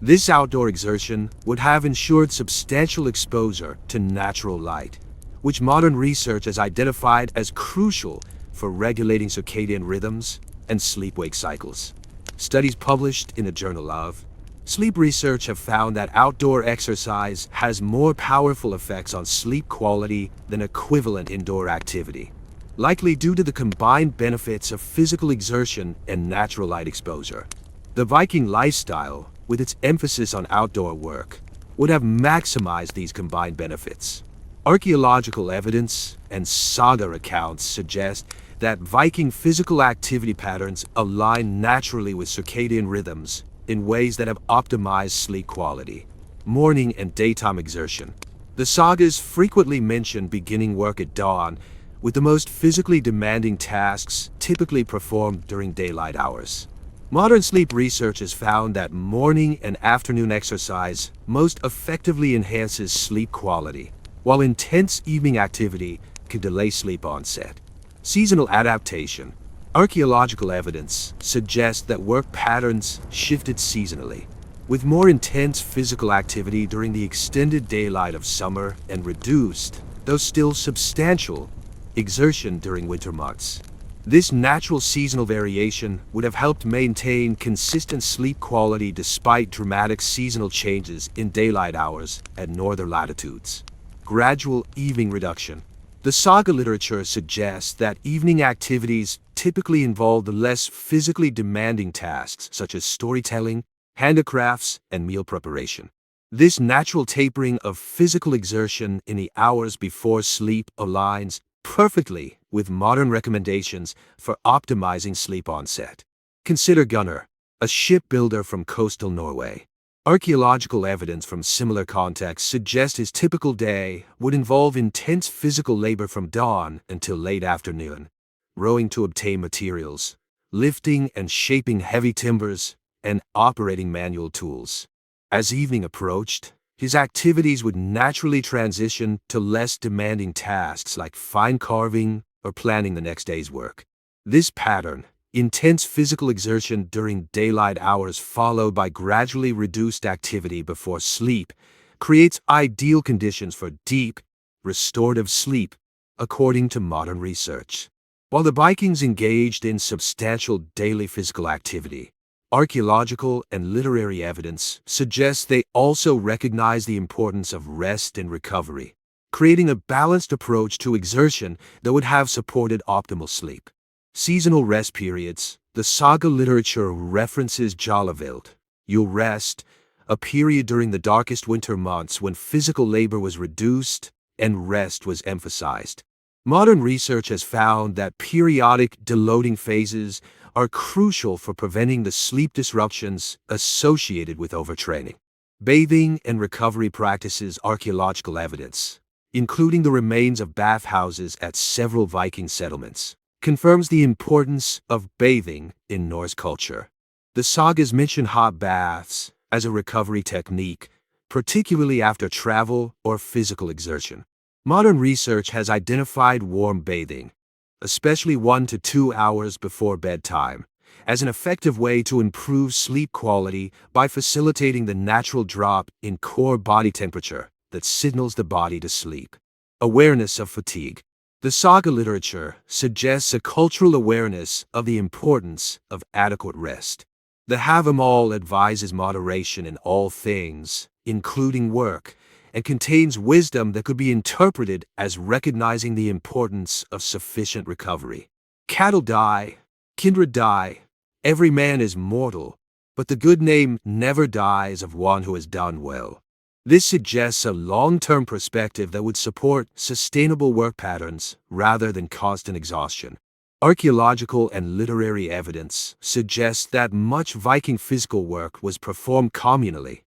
This outdoor exertion would have ensured substantial exposure to natural light, which modern research has identified as crucial for regulating circadian rhythms and sleep-wake cycles. Studies published in the Journal of Sleep Research have found that outdoor exercise has more powerful effects on sleep quality than equivalent indoor activity, likely due to the combined benefits of physical exertion and natural light exposure. The Viking lifestyle, with its emphasis on outdoor work, would have maximized these combined benefits. Archaeological evidence and saga accounts suggest that Viking physical activity patterns align naturally with circadian rhythms in ways that have optimized sleep quality. Morning and daytime exertion. The sagas frequently mention beginning work at dawn, with the most physically demanding tasks typically performed during daylight hours. Modern sleep research has found that morning and afternoon exercise most effectively enhances sleep quality, while intense evening activity can delay sleep onset. Seasonal adaptation. Archaeological evidence suggests that work patterns shifted seasonally, with more intense physical activity during the extended daylight of summer and reduced, though still substantial, exertion during winter months. This natural seasonal variation would have helped maintain consistent sleep quality despite dramatic seasonal changes in daylight hours at northern latitudes. Gradual evening reduction. The saga literature suggests that evening activities typically involve the less physically demanding tasks such as storytelling, handicrafts, and meal preparation. This natural tapering of physical exertion in the hours before sleep aligns perfectly with modern recommendations for optimizing sleep onset. Consider Gunnar, a shipbuilder from coastal Norway. Archaeological evidence from similar contexts suggests his typical day would involve intense physical labor from dawn until late afternoon, rowing to obtain materials, lifting and shaping heavy timbers, and operating manual tools. As evening approached, his activities would naturally transition to less demanding tasks like fine carving or planning the next day's work. This pattern, intense physical exertion during daylight hours followed by gradually reduced activity before sleep, creates ideal conditions for deep, restorative sleep, according to modern research. While the Vikings engaged in substantial daily physical activity, archaeological and literary evidence suggests they also recognize the importance of rest and recovery, creating a balanced approach to exertion that would have supported optimal sleep. Seasonal rest periods. The saga literature references Jalavild, You'll rest, a period during the darkest winter months when physical labor was reduced and rest was emphasized. Modern research has found that periodic deloading phases are crucial for preventing the sleep disruptions associated with overtraining. Bathing and recovery practices. Archaeological evidence, including the remains of bathhouses at several Viking settlements, confirms the importance of bathing in Norse culture. The sagas mention hot baths as a recovery technique, particularly after travel or physical exertion. Modern research has identified warm bathing, especially 1 to 2 hours before bedtime, as an effective way to improve sleep quality by facilitating the natural drop in core body temperature that signals the body to sleep. Awareness of fatigue. The saga literature suggests a cultural awareness of the importance of adequate rest. The Havamal advises moderation in all things, including work, and contains wisdom that could be interpreted as recognizing the importance of sufficient recovery. Cattle die, kindred die, every man is mortal, but the good name never dies of one who has done well. This suggests a long-term perspective that would support sustainable work patterns rather than constant exhaustion. Archaeological and literary evidence suggests that much Viking physical work was performed communally,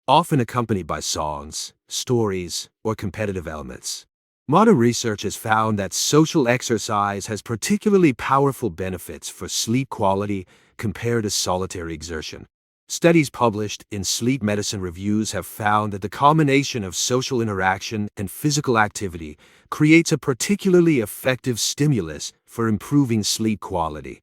often accompanied by songs, stories, or competitive elements. Modern research has found that social exercise has particularly powerful benefits for sleep quality compared to solitary exertion. Studies published in sleep medicine reviews have found that the combination of social interaction and physical activity creates a particularly effective stimulus for improving sleep quality,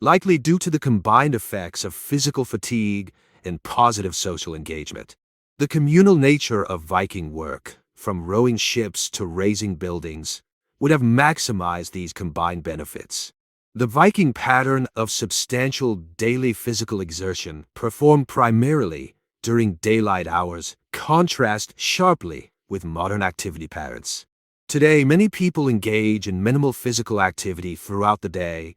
likely due to the combined effects of physical fatigue and positive social engagement. The communal nature of Viking work, from rowing ships to raising buildings, would have maximized these combined benefits. The Viking pattern of substantial daily physical exertion performed primarily during daylight hours contrasts sharply with modern activity patterns. Today, many people engage in minimal physical activity throughout the day,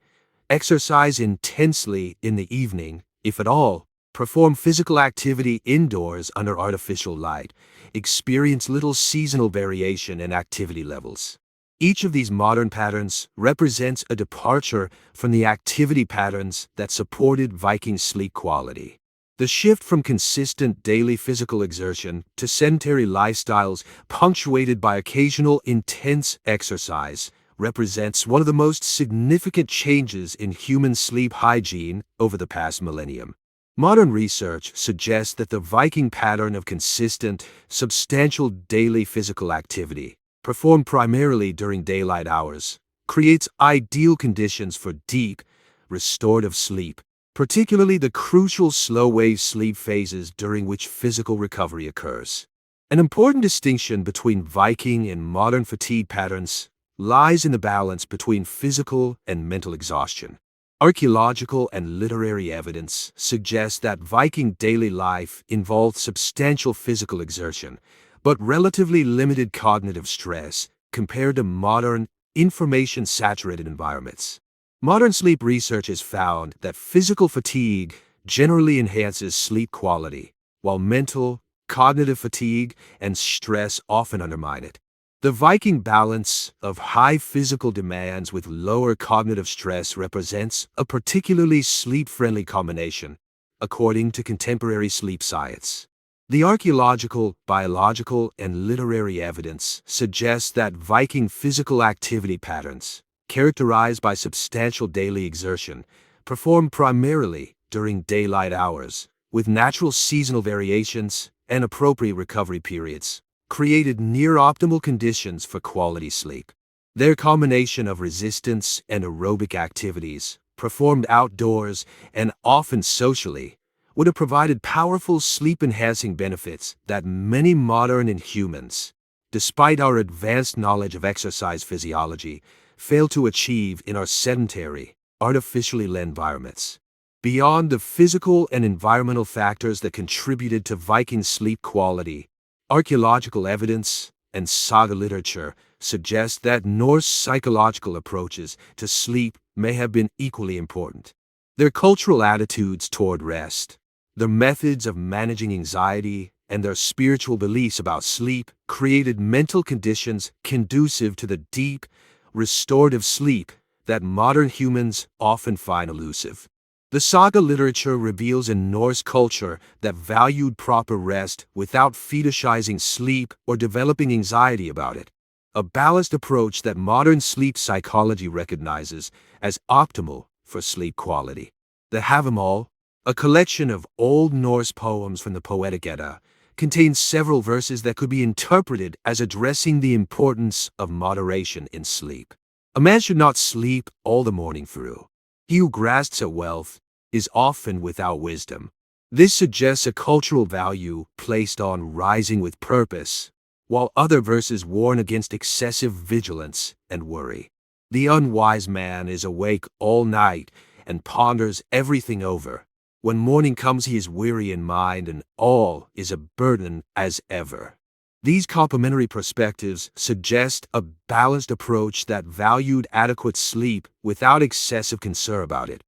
exercise intensely in the evening, if at all, perform physical activity indoors under artificial light, experience little seasonal variation in activity levels. Each of these modern patterns represents a departure from the activity patterns that supported Viking sleep quality. The shift from consistent daily physical exertion to sedentary lifestyles punctuated by occasional intense exercise represents one of the most significant changes in human sleep hygiene over the past millennium. Modern research suggests that the Viking pattern of consistent, substantial daily physical activity, performed primarily during daylight hours, creates ideal conditions for deep, restorative sleep, particularly the crucial slow-wave sleep phases during which physical recovery occurs. An important distinction between Viking and modern fatigue patterns lies in the balance between physical and mental exhaustion. Archaeological and literary evidence suggests that Viking daily life involved substantial physical exertion, but relatively limited cognitive stress compared to modern, information-saturated environments. Modern sleep research has found that physical fatigue generally enhances sleep quality, while mental, cognitive fatigue and stress often undermine it. The Viking balance of high physical demands with lower cognitive stress represents a particularly sleep-friendly combination, according to contemporary sleep science. The archaeological, biological, and literary evidence suggests that Viking physical activity patterns, characterized by substantial daily exertion, perform primarily during daylight hours, with natural seasonal variations and appropriate recovery periods, created near-optimal conditions for quality sleep. Their combination of resistance and aerobic activities, performed outdoors and often socially, would have provided powerful sleep-enhancing benefits that many modern humans, despite our advanced knowledge of exercise physiology, fail to achieve in our sedentary, artificially led environments. Beyond the physical and environmental factors that contributed to Viking sleep quality, archaeological evidence and saga literature suggest that Norse psychological approaches to sleep may have been equally important. Their cultural attitudes toward rest, their methods of managing anxiety, and their spiritual beliefs about sleep created mental conditions conducive to the deep, restorative sleep that modern humans often find elusive. The saga literature reveals a Norse culture that valued proper rest without fetishizing sleep or developing anxiety about it, a balanced approach that modern sleep psychology recognizes as optimal for sleep quality. The Havamal, a collection of Old Norse poems from the Poetic Edda, contains several verses that could be interpreted as addressing the importance of moderation in sleep. A man should not sleep all the morning through. He who grasps at wealth is often without wisdom. This suggests a cultural value placed on rising with purpose, while other verses warn against excessive vigilance and worry. The unwise man is awake all night and ponders everything over. When morning comes, he is weary in mind, and all is a burden as ever. These complementary perspectives suggest a balanced approach that valued adequate sleep without excessive concern about it.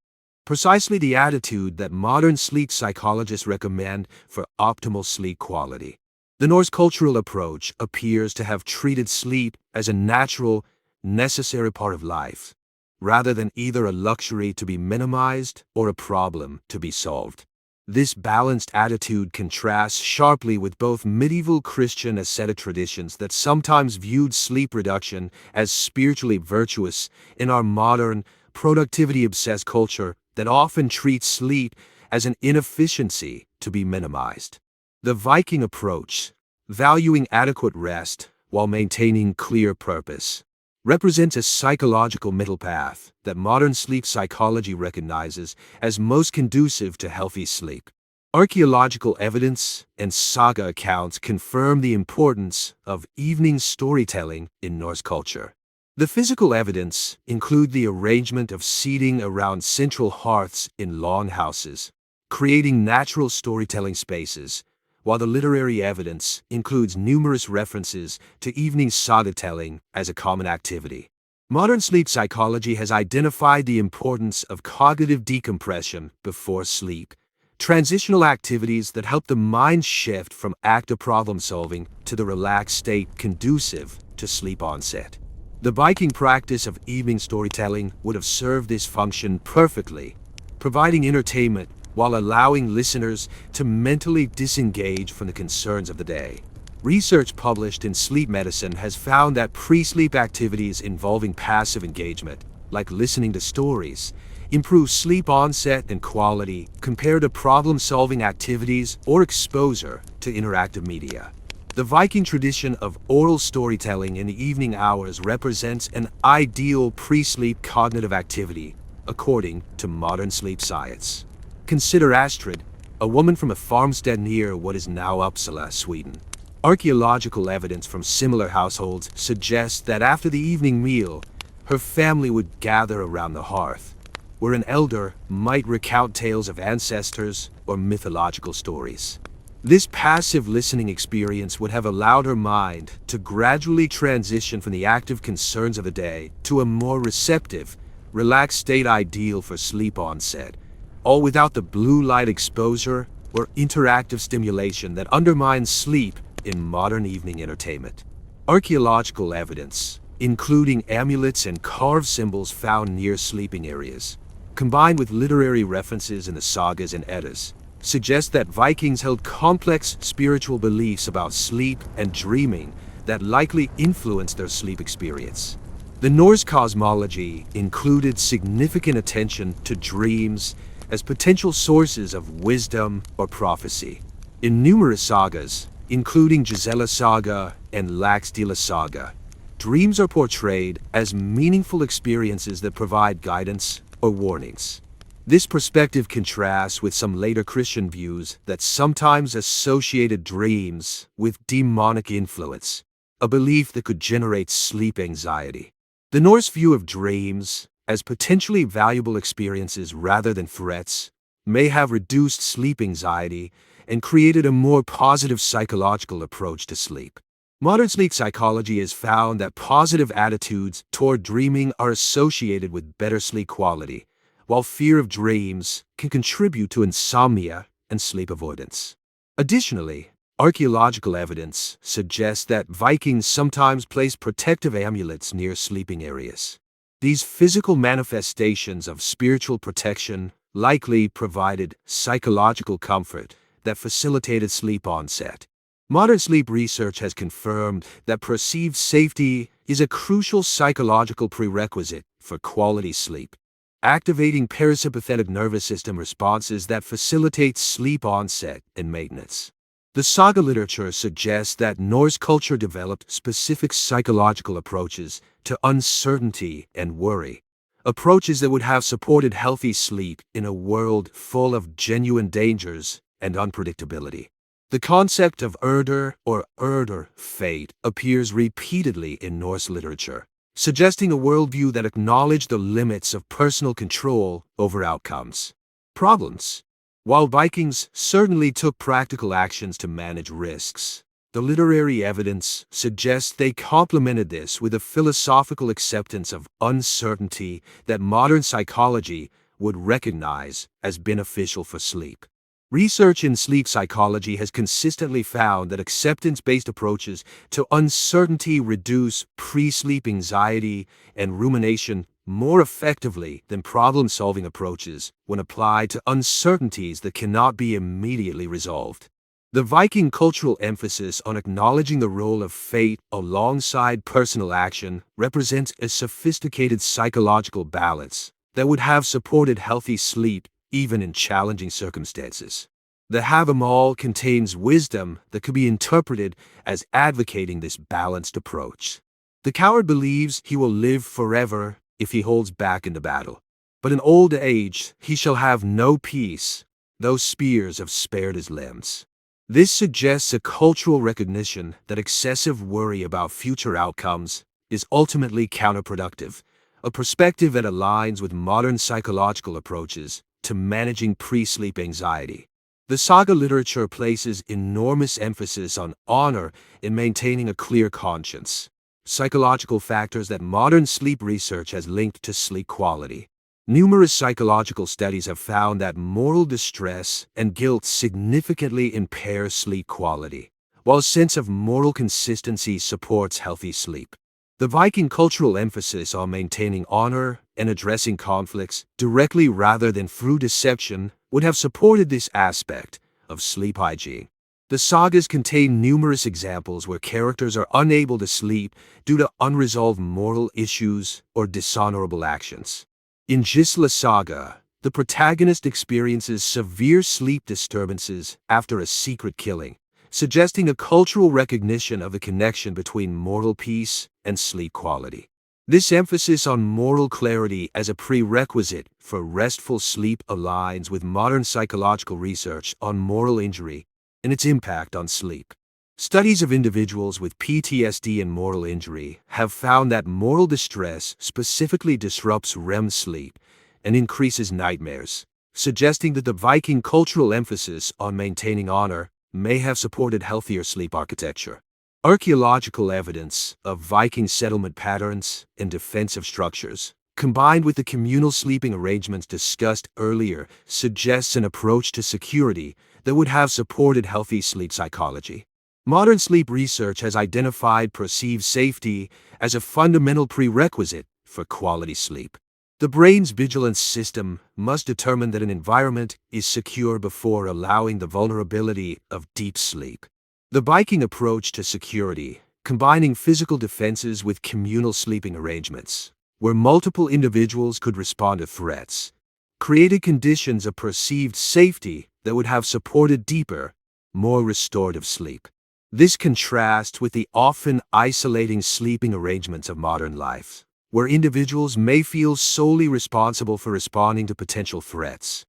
Precisely the attitude that modern sleep psychologists recommend for optimal sleep quality. The Norse cultural approach appears to have treated sleep as a natural, necessary part of life, rather than either a luxury to be minimized or a problem to be solved. This balanced attitude contrasts sharply with both medieval Christian ascetic traditions that sometimes viewed sleep reduction as spiritually virtuous in our modern, productivity-obsessed culture that often treats sleep as an inefficiency to be minimized. The Viking approach, valuing adequate rest while maintaining clear purpose, represents a psychological middle path that modern sleep psychology recognizes as most conducive to healthy sleep. Archaeological evidence and saga accounts confirm the importance of evening storytelling in Norse culture. The physical evidence include the arrangement of seating around central hearths in long houses, creating natural storytelling spaces, while the literary evidence includes numerous references to evening saga telling as a common activity. Modern sleep psychology has identified the importance of cognitive decompression before sleep, transitional activities that help the mind shift from active problem solving to the relaxed state conducive to sleep onset. The Viking practice of evening storytelling would have served this function perfectly, providing entertainment while allowing listeners to mentally disengage from the concerns of the day. Research published in sleep medicine has found that pre-sleep activities involving passive engagement, like listening to stories, improve sleep onset and quality compared to problem-solving activities or exposure to interactive media. The Viking tradition of oral storytelling in the evening hours represents an ideal pre-sleep cognitive activity, according to modern sleep science. Consider Astrid, a woman from a farmstead near what is now Uppsala, Sweden. Archaeological evidence from similar households suggests that after the evening meal, her family would gather around the hearth, where an elder might recount tales of ancestors or mythological stories. This passive listening experience would have allowed her mind to gradually transition from the active concerns of the day to a more receptive, relaxed state ideal for sleep onset, all without the blue light exposure or interactive stimulation that undermines sleep in modern evening entertainment. Archaeological evidence, including amulets and carved symbols found near sleeping areas, combined with literary references in the sagas and Eddas, suggest that Vikings held complex spiritual beliefs about sleep and dreaming that likely influenced their sleep experience. The Norse cosmology included significant attention to dreams as potential sources of wisdom or prophecy. In numerous sagas, including Gisela Saga and Laxdæla Saga, dreams are portrayed as meaningful experiences that provide guidance or warnings. This perspective contrasts with some later Christian views that sometimes associated dreams with demonic influence, a belief that could generate sleep anxiety. The Norse view of dreams as potentially valuable experiences rather than threats may have reduced sleep anxiety and created a more positive psychological approach to sleep. Modern sleep psychology has found that positive attitudes toward dreaming are associated with better sleep quality, while fear of dreams can contribute to insomnia and sleep avoidance. Additionally, archaeological evidence suggests that Vikings sometimes placed protective amulets near sleeping areas. These physical manifestations of spiritual protection likely provided psychological comfort that facilitated sleep onset. Modern sleep research has confirmed that perceived safety is a crucial psychological prerequisite for quality sleep, activating parasympathetic nervous system responses that facilitate sleep onset and maintenance. The saga literature suggests that Norse culture developed specific psychological approaches to uncertainty and worry, approaches that would have supported healthy sleep in a world full of genuine dangers and unpredictability. The concept of Urdur or Urdur fate appears repeatedly in Norse literature, suggesting a worldview that acknowledged the limits of personal control over outcomes. Problems. While Vikings certainly took practical actions to manage risks, the literary evidence suggests they complemented this with a philosophical acceptance of uncertainty that modern psychology would recognize as beneficial for sleep. Research in sleep psychology has consistently found that acceptance-based approaches to uncertainty reduce pre-sleep anxiety and rumination more effectively than problem-solving approaches when applied to uncertainties that cannot be immediately resolved. The Viking cultural emphasis on acknowledging the role of fate alongside personal action represents a sophisticated psychological balance that would have supported healthy sleep even in challenging circumstances. The Havamal contains wisdom that could be interpreted as advocating this balanced approach. The coward believes he will live forever if he holds back in the battle, but in old age he shall have no peace, though spears have spared his limbs. This suggests a cultural recognition that excessive worry about future outcomes is ultimately counterproductive, a perspective that aligns with modern psychological approaches to managing pre-sleep anxiety. The saga literature places enormous emphasis on honor in maintaining a clear conscience, psychological factors that modern sleep research has linked to sleep quality. Numerous psychological studies have found that moral distress and guilt significantly impair sleep quality, while a sense of moral consistency supports healthy sleep. The Viking cultural emphasis on maintaining honor and addressing conflicts directly rather than through deception would have supported this aspect of sleep hygiene. The sagas contain numerous examples where characters are unable to sleep due to unresolved moral issues or dishonorable actions. In Gisela Saga, the protagonist experiences severe sleep disturbances after a secret killing, suggesting a cultural recognition of the connection between moral peace and sleep quality. This emphasis on moral clarity as a prerequisite for restful sleep aligns with modern psychological research on moral injury and its impact on sleep. Studies of individuals with PTSD and moral injury have found that moral distress specifically disrupts REM sleep and increases nightmares, suggesting that the Viking cultural emphasis on maintaining honor may have supported healthier sleep architecture. Archaeological evidence of Viking settlement patterns and defensive structures, combined with the communal sleeping arrangements discussed earlier, suggests an approach to security that would have supported healthy sleep psychology. Modern sleep research has identified perceived safety as a fundamental prerequisite for quality sleep. The brain's vigilance system must determine that an environment is secure before allowing the vulnerability of deep sleep. The Viking approach to security, combining physical defenses with communal sleeping arrangements, where multiple individuals could respond to threats, created conditions of perceived safety that would have supported deeper, more restorative sleep. This contrasts with the often isolating sleeping arrangements of modern life, where individuals may feel solely responsible for responding to potential threats.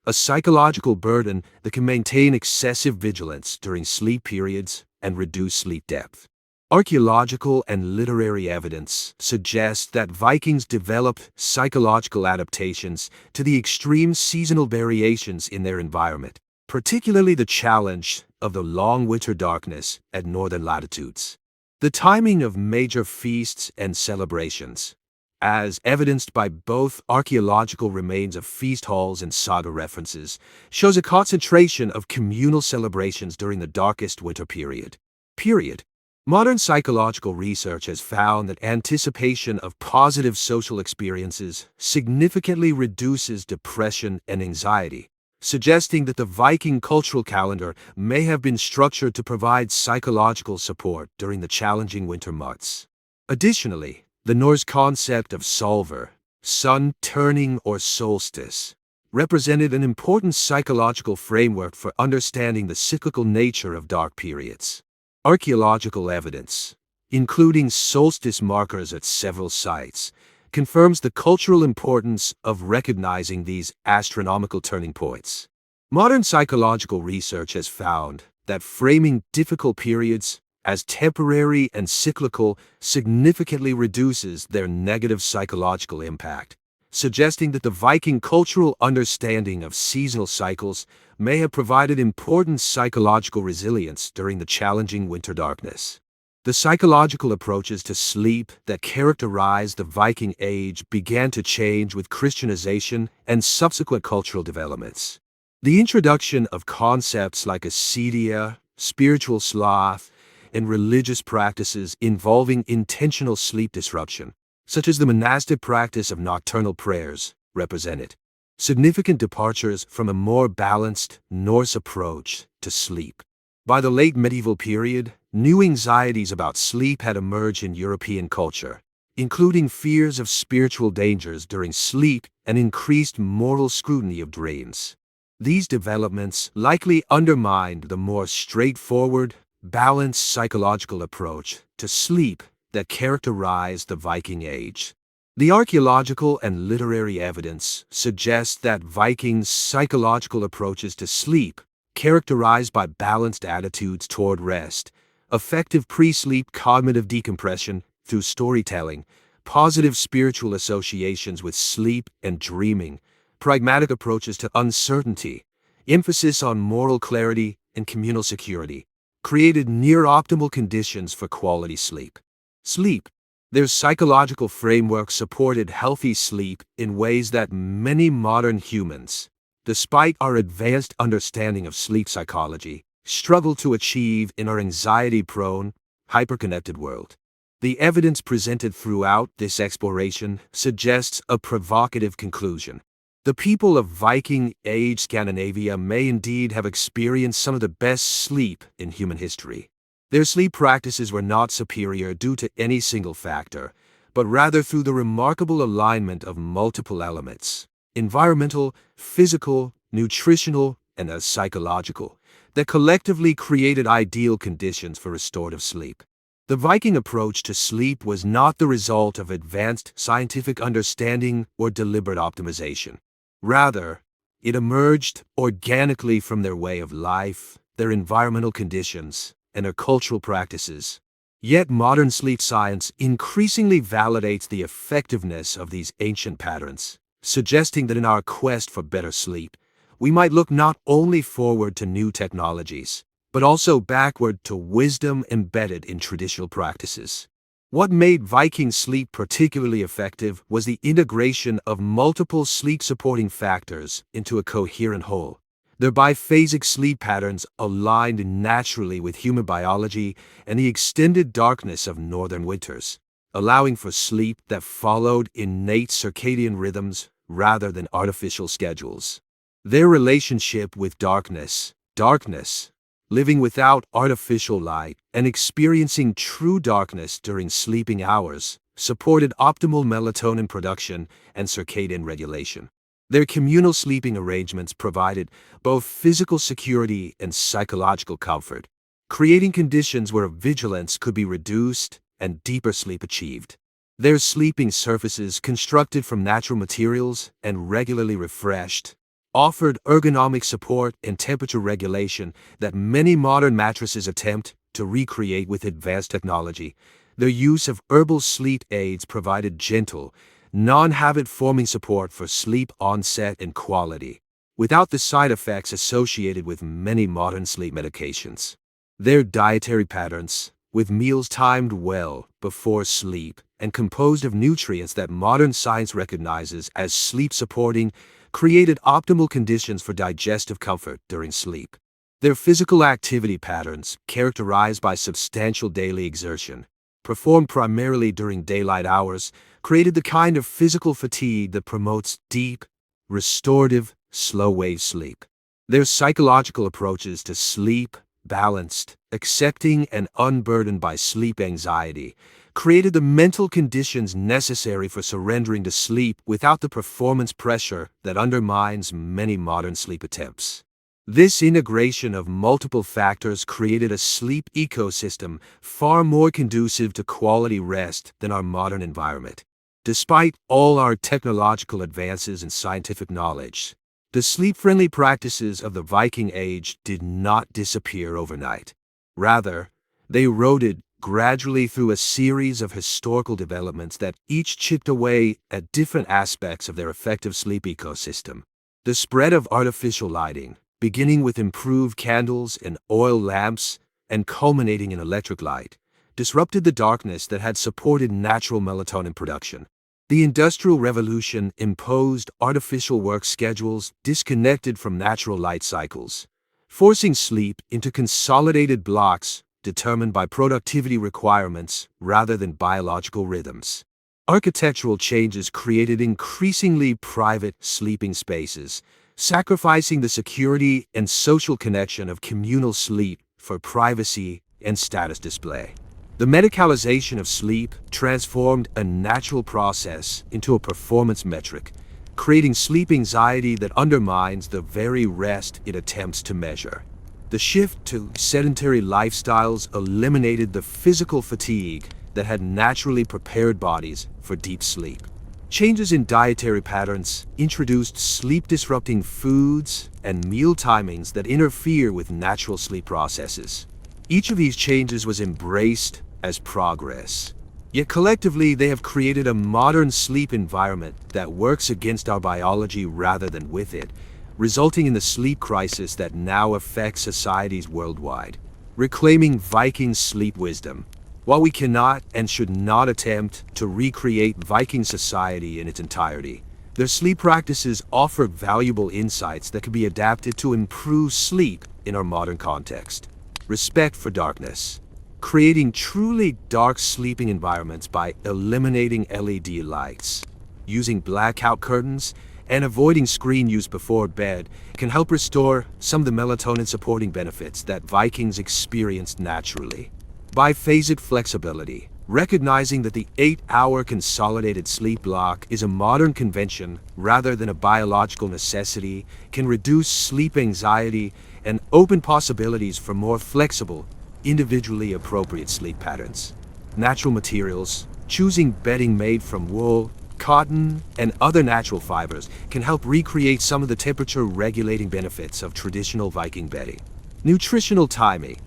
A psychological burden that can maintain excessive vigilance during sleep periods and reduce sleep depth. Archaeological and literary evidence suggests that Vikings developed psychological adaptations to the extreme seasonal variations in their environment, particularly the challenge of the long winter darkness at northern latitudes. The timing of major feasts and celebrations, as evidenced by both archaeological remains of feast halls and saga references, shows a concentration of communal celebrations during the darkest winter period. Modern psychological research has found that anticipation of positive social experiences significantly reduces depression and anxiety, suggesting that the Viking cultural calendar may have been structured to provide psychological support during the challenging winter months. Additionally, the Norse concept of solver, sun turning or solstice, represented an important psychological framework for understanding the cyclical nature of dark periods. Archaeological evidence, including solstice markers at several sites, confirms the cultural importance of recognizing these astronomical turning points. Modern psychological research has found that framing difficult periods as temporary and cyclical significantly reduces their negative psychological impact, suggesting that the Viking cultural understanding of seasonal cycles may have provided important psychological resilience during the challenging winter darkness. The psychological approaches to sleep that characterized the Viking Age began to change with Christianization and subsequent cultural developments. The introduction of concepts like acedia, spiritual sloth, and religious practices involving intentional sleep disruption, such as the monastic practice of nocturnal prayers, represented significant departures from a more balanced Norse approach to sleep. By the late medieval period, new anxieties about sleep had emerged in European culture, including fears of spiritual dangers during sleep and increased moral scrutiny of dreams. These developments likely undermined the more straightforward, balanced psychological approach to sleep that characterized the Viking Age. The archaeological and literary evidence suggests that Vikings' psychological approaches to sleep, characterized by balanced attitudes toward rest, effective pre-sleep cognitive decompression through storytelling, positive spiritual associations with sleep and dreaming, pragmatic approaches to uncertainty, emphasis on moral clarity and communal security, created near-optimal conditions for quality sleep. Their psychological framework supported healthy sleep in ways that many modern humans, despite our advanced understanding of sleep psychology, struggle to achieve in our anxiety-prone, hyperconnected world. The evidence presented throughout this exploration suggests a provocative conclusion. The people of Viking Age Scandinavia may indeed have experienced some of the best sleep in human history. Their sleep practices were not superior due to any single factor, but rather through the remarkable alignment of multiple elements: environmental, physical, nutritional, and psychological, that collectively created ideal conditions for restorative sleep. The Viking approach to sleep was not the result of advanced scientific understanding or deliberate optimization. Rather, it emerged organically from their way of life, their environmental conditions, and their cultural practices. Yet modern sleep science increasingly validates the effectiveness of these ancient patterns, suggesting that in our quest for better sleep, we might look not only forward to new technologies, but also backward to wisdom embedded in traditional practices. What made Viking sleep particularly effective was the integration of multiple sleep-supporting factors into a coherent whole. Their biphasic sleep patterns aligned naturally with human biology and the extended darkness of northern winters, allowing for sleep that followed innate circadian rhythms rather than artificial schedules. Their relationship with darkness, living without artificial light and experiencing true darkness during sleeping hours, supported optimal melatonin production and circadian regulation. Their communal sleeping arrangements provided both physical security and psychological comfort, creating conditions where vigilance could be reduced and deeper sleep achieved. Their sleeping surfaces, constructed from natural materials and regularly refreshed, offered ergonomic support and temperature regulation that many modern mattresses attempt to recreate with advanced technology. Their use of herbal sleep aids provided gentle, non-habit-forming support for sleep onset and quality, without the side effects associated with many modern sleep medications. Their dietary patterns, with meals timed well before sleep and composed of nutrients that modern science recognizes as sleep-supporting, created optimal conditions for digestive comfort during sleep. Their physical activity patterns, characterized by substantial daily exertion, performed primarily during daylight hours, created the kind of physical fatigue that promotes deep, restorative, slow-wave sleep. Their psychological approaches to sleep, balanced, accepting, and unburdened by sleep anxiety, created the mental conditions necessary for surrendering to sleep without the performance pressure that undermines many modern sleep attempts. This integration of multiple factors created a sleep ecosystem far more conducive to quality rest than our modern environment. Despite all our technological advances and scientific knowledge, the sleep-friendly practices of the Viking Age did not disappear overnight. Rather, they eroded gradually through a series of historical developments that each chipped away at different aspects of their effective sleep ecosystem. The spread of artificial lighting, beginning with improved candles and oil lamps and culminating in electric light, disrupted the darkness that had supported natural melatonin production. The Industrial Revolution imposed artificial work schedules disconnected from natural light cycles, forcing sleep into consolidated blocks determined by productivity requirements rather than biological rhythms. Architectural changes created increasingly private sleeping spaces, sacrificing the security and social connection of communal sleep for privacy and status display. The medicalization of sleep transformed a natural process into a performance metric, creating sleep anxiety that undermines the very rest it attempts to measure. The shift to sedentary lifestyles eliminated the physical fatigue that had naturally prepared bodies for deep sleep. Changes in dietary patterns introduced sleep-disrupting foods and meal timings that interfere with natural sleep processes. Each of these changes was embraced as progress. Yet collectively, they have created a modern sleep environment that works against our biology rather than with it, resulting in the sleep crisis that now affects societies worldwide. Reclaiming Viking sleep wisdom. While we cannot and should not attempt to recreate Viking society in its entirety, their sleep practices offer valuable insights that can be adapted to improve sleep in our modern context. Respect for darkness. Creating truly dark sleeping environments by eliminating LED lights, using blackout curtains, and avoiding screen use before bed can help restore some of the melatonin-supporting benefits that Vikings experienced naturally. Biphasic flexibility. Recognizing that the 8-hour consolidated sleep block is a modern convention rather than a biological necessity can reduce sleep anxiety and open possibilities for more flexible, individually appropriate sleep patterns. Natural materials. Choosing bedding made from wool, cotton, and other natural fibers can help recreate some of the temperature-regulating benefits of traditional Viking bedding. Nutritional timing.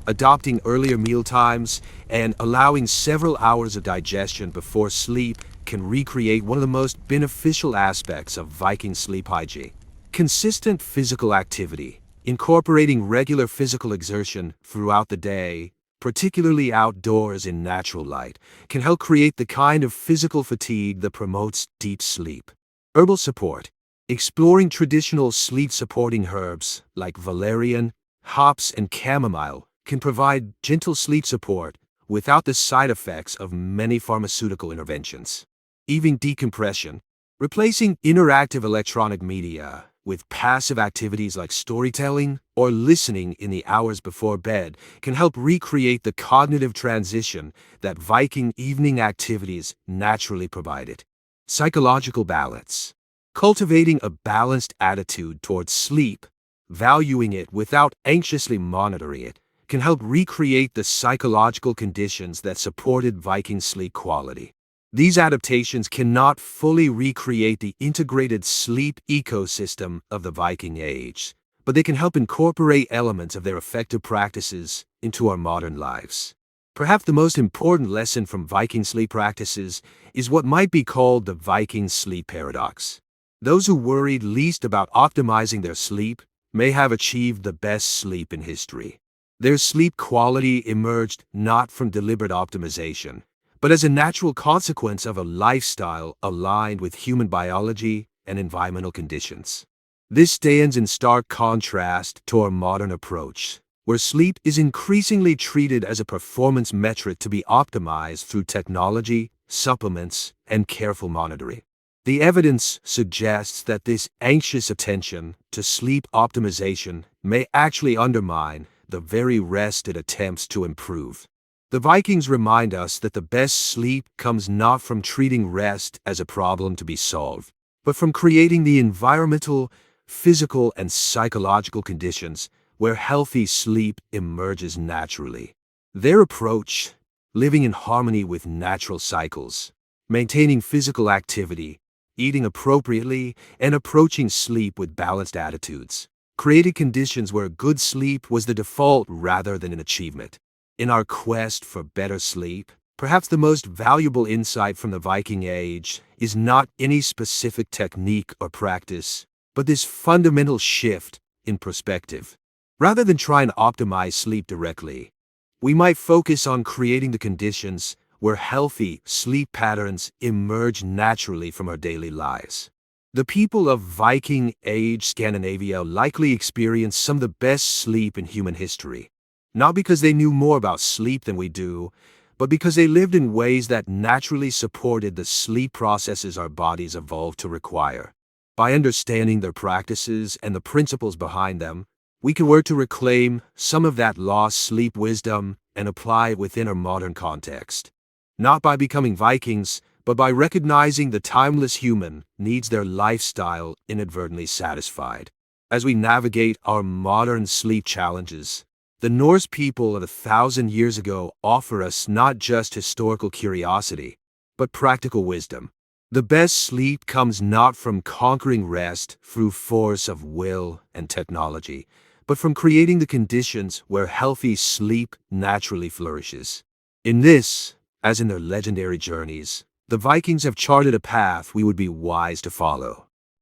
Adopting earlier meal times and allowing several hours of digestion before sleep can recreate one of the most beneficial aspects of Viking sleep hygiene. Consistent physical activity. Incorporating regular physical exertion throughout the day, particularly outdoors in natural light, can help create the kind of physical fatigue that promotes deep sleep. Herbal support. Exploring traditional sleep-supporting herbs like valerian, hops, and chamomile can provide gentle sleep support without the side effects of many pharmaceutical interventions. Even decompression, replacing interactive electronic media with passive activities like storytelling or listening in the hours before bed, can help recreate the cognitive transition that Viking evening activities naturally provided. Psychological balance. Cultivating a balanced attitude towards sleep, valuing it without anxiously monitoring it, can help recreate the psychological conditions that supported Viking sleep quality. These adaptations cannot fully recreate the integrated sleep ecosystem of the Viking Age, but they can help incorporate elements of their effective practices into our modern lives. Perhaps the most important lesson from Viking sleep practices is what might be called the Viking sleep paradox. Those who worried least about optimizing their sleep may have achieved the best sleep in history. Their sleep quality emerged not from deliberate optimization, but as a natural consequence of a lifestyle aligned with human biology and environmental conditions. This stands in stark contrast to our modern approach, where sleep is increasingly treated as a performance metric to be optimized through technology, supplements, and careful monitoring. The evidence suggests that this anxious attention to sleep optimization may actually undermine the very rest it attempts to improve. The Vikings remind us that the best sleep comes not from treating rest as a problem to be solved, but from creating the environmental, physical, and psychological conditions where healthy sleep emerges naturally. Their approach, living in harmony with natural cycles, maintaining physical activity, eating appropriately, and approaching sleep with balanced attitudes, created conditions where good sleep was the default rather than an achievement. In our quest for better sleep, perhaps the most valuable insight from the Viking Age is not any specific technique or practice, but this fundamental shift in perspective. Rather than trying to optimize sleep directly, we might focus on creating the conditions where healthy sleep patterns emerge naturally from our daily lives. The people of Viking Age Scandinavia likely experienced some of the best sleep in human history, not because they knew more about sleep than we do, but because they lived in ways that naturally supported the sleep processes our bodies evolved to require. By understanding their practices and the principles behind them, we can work to reclaim some of that lost sleep wisdom and apply it within our modern context. Not by becoming Vikings, but by recognizing the timeless human needs their lifestyle inadvertently satisfied. As we navigate our modern sleep challenges, the Norse people of 1,000 years ago offer us not just historical curiosity, but practical wisdom. The best sleep comes not from conquering rest through force of will and technology, but from creating the conditions where healthy sleep naturally flourishes. In this, as in their legendary journeys, the Vikings have charted a path we would be wise to follow.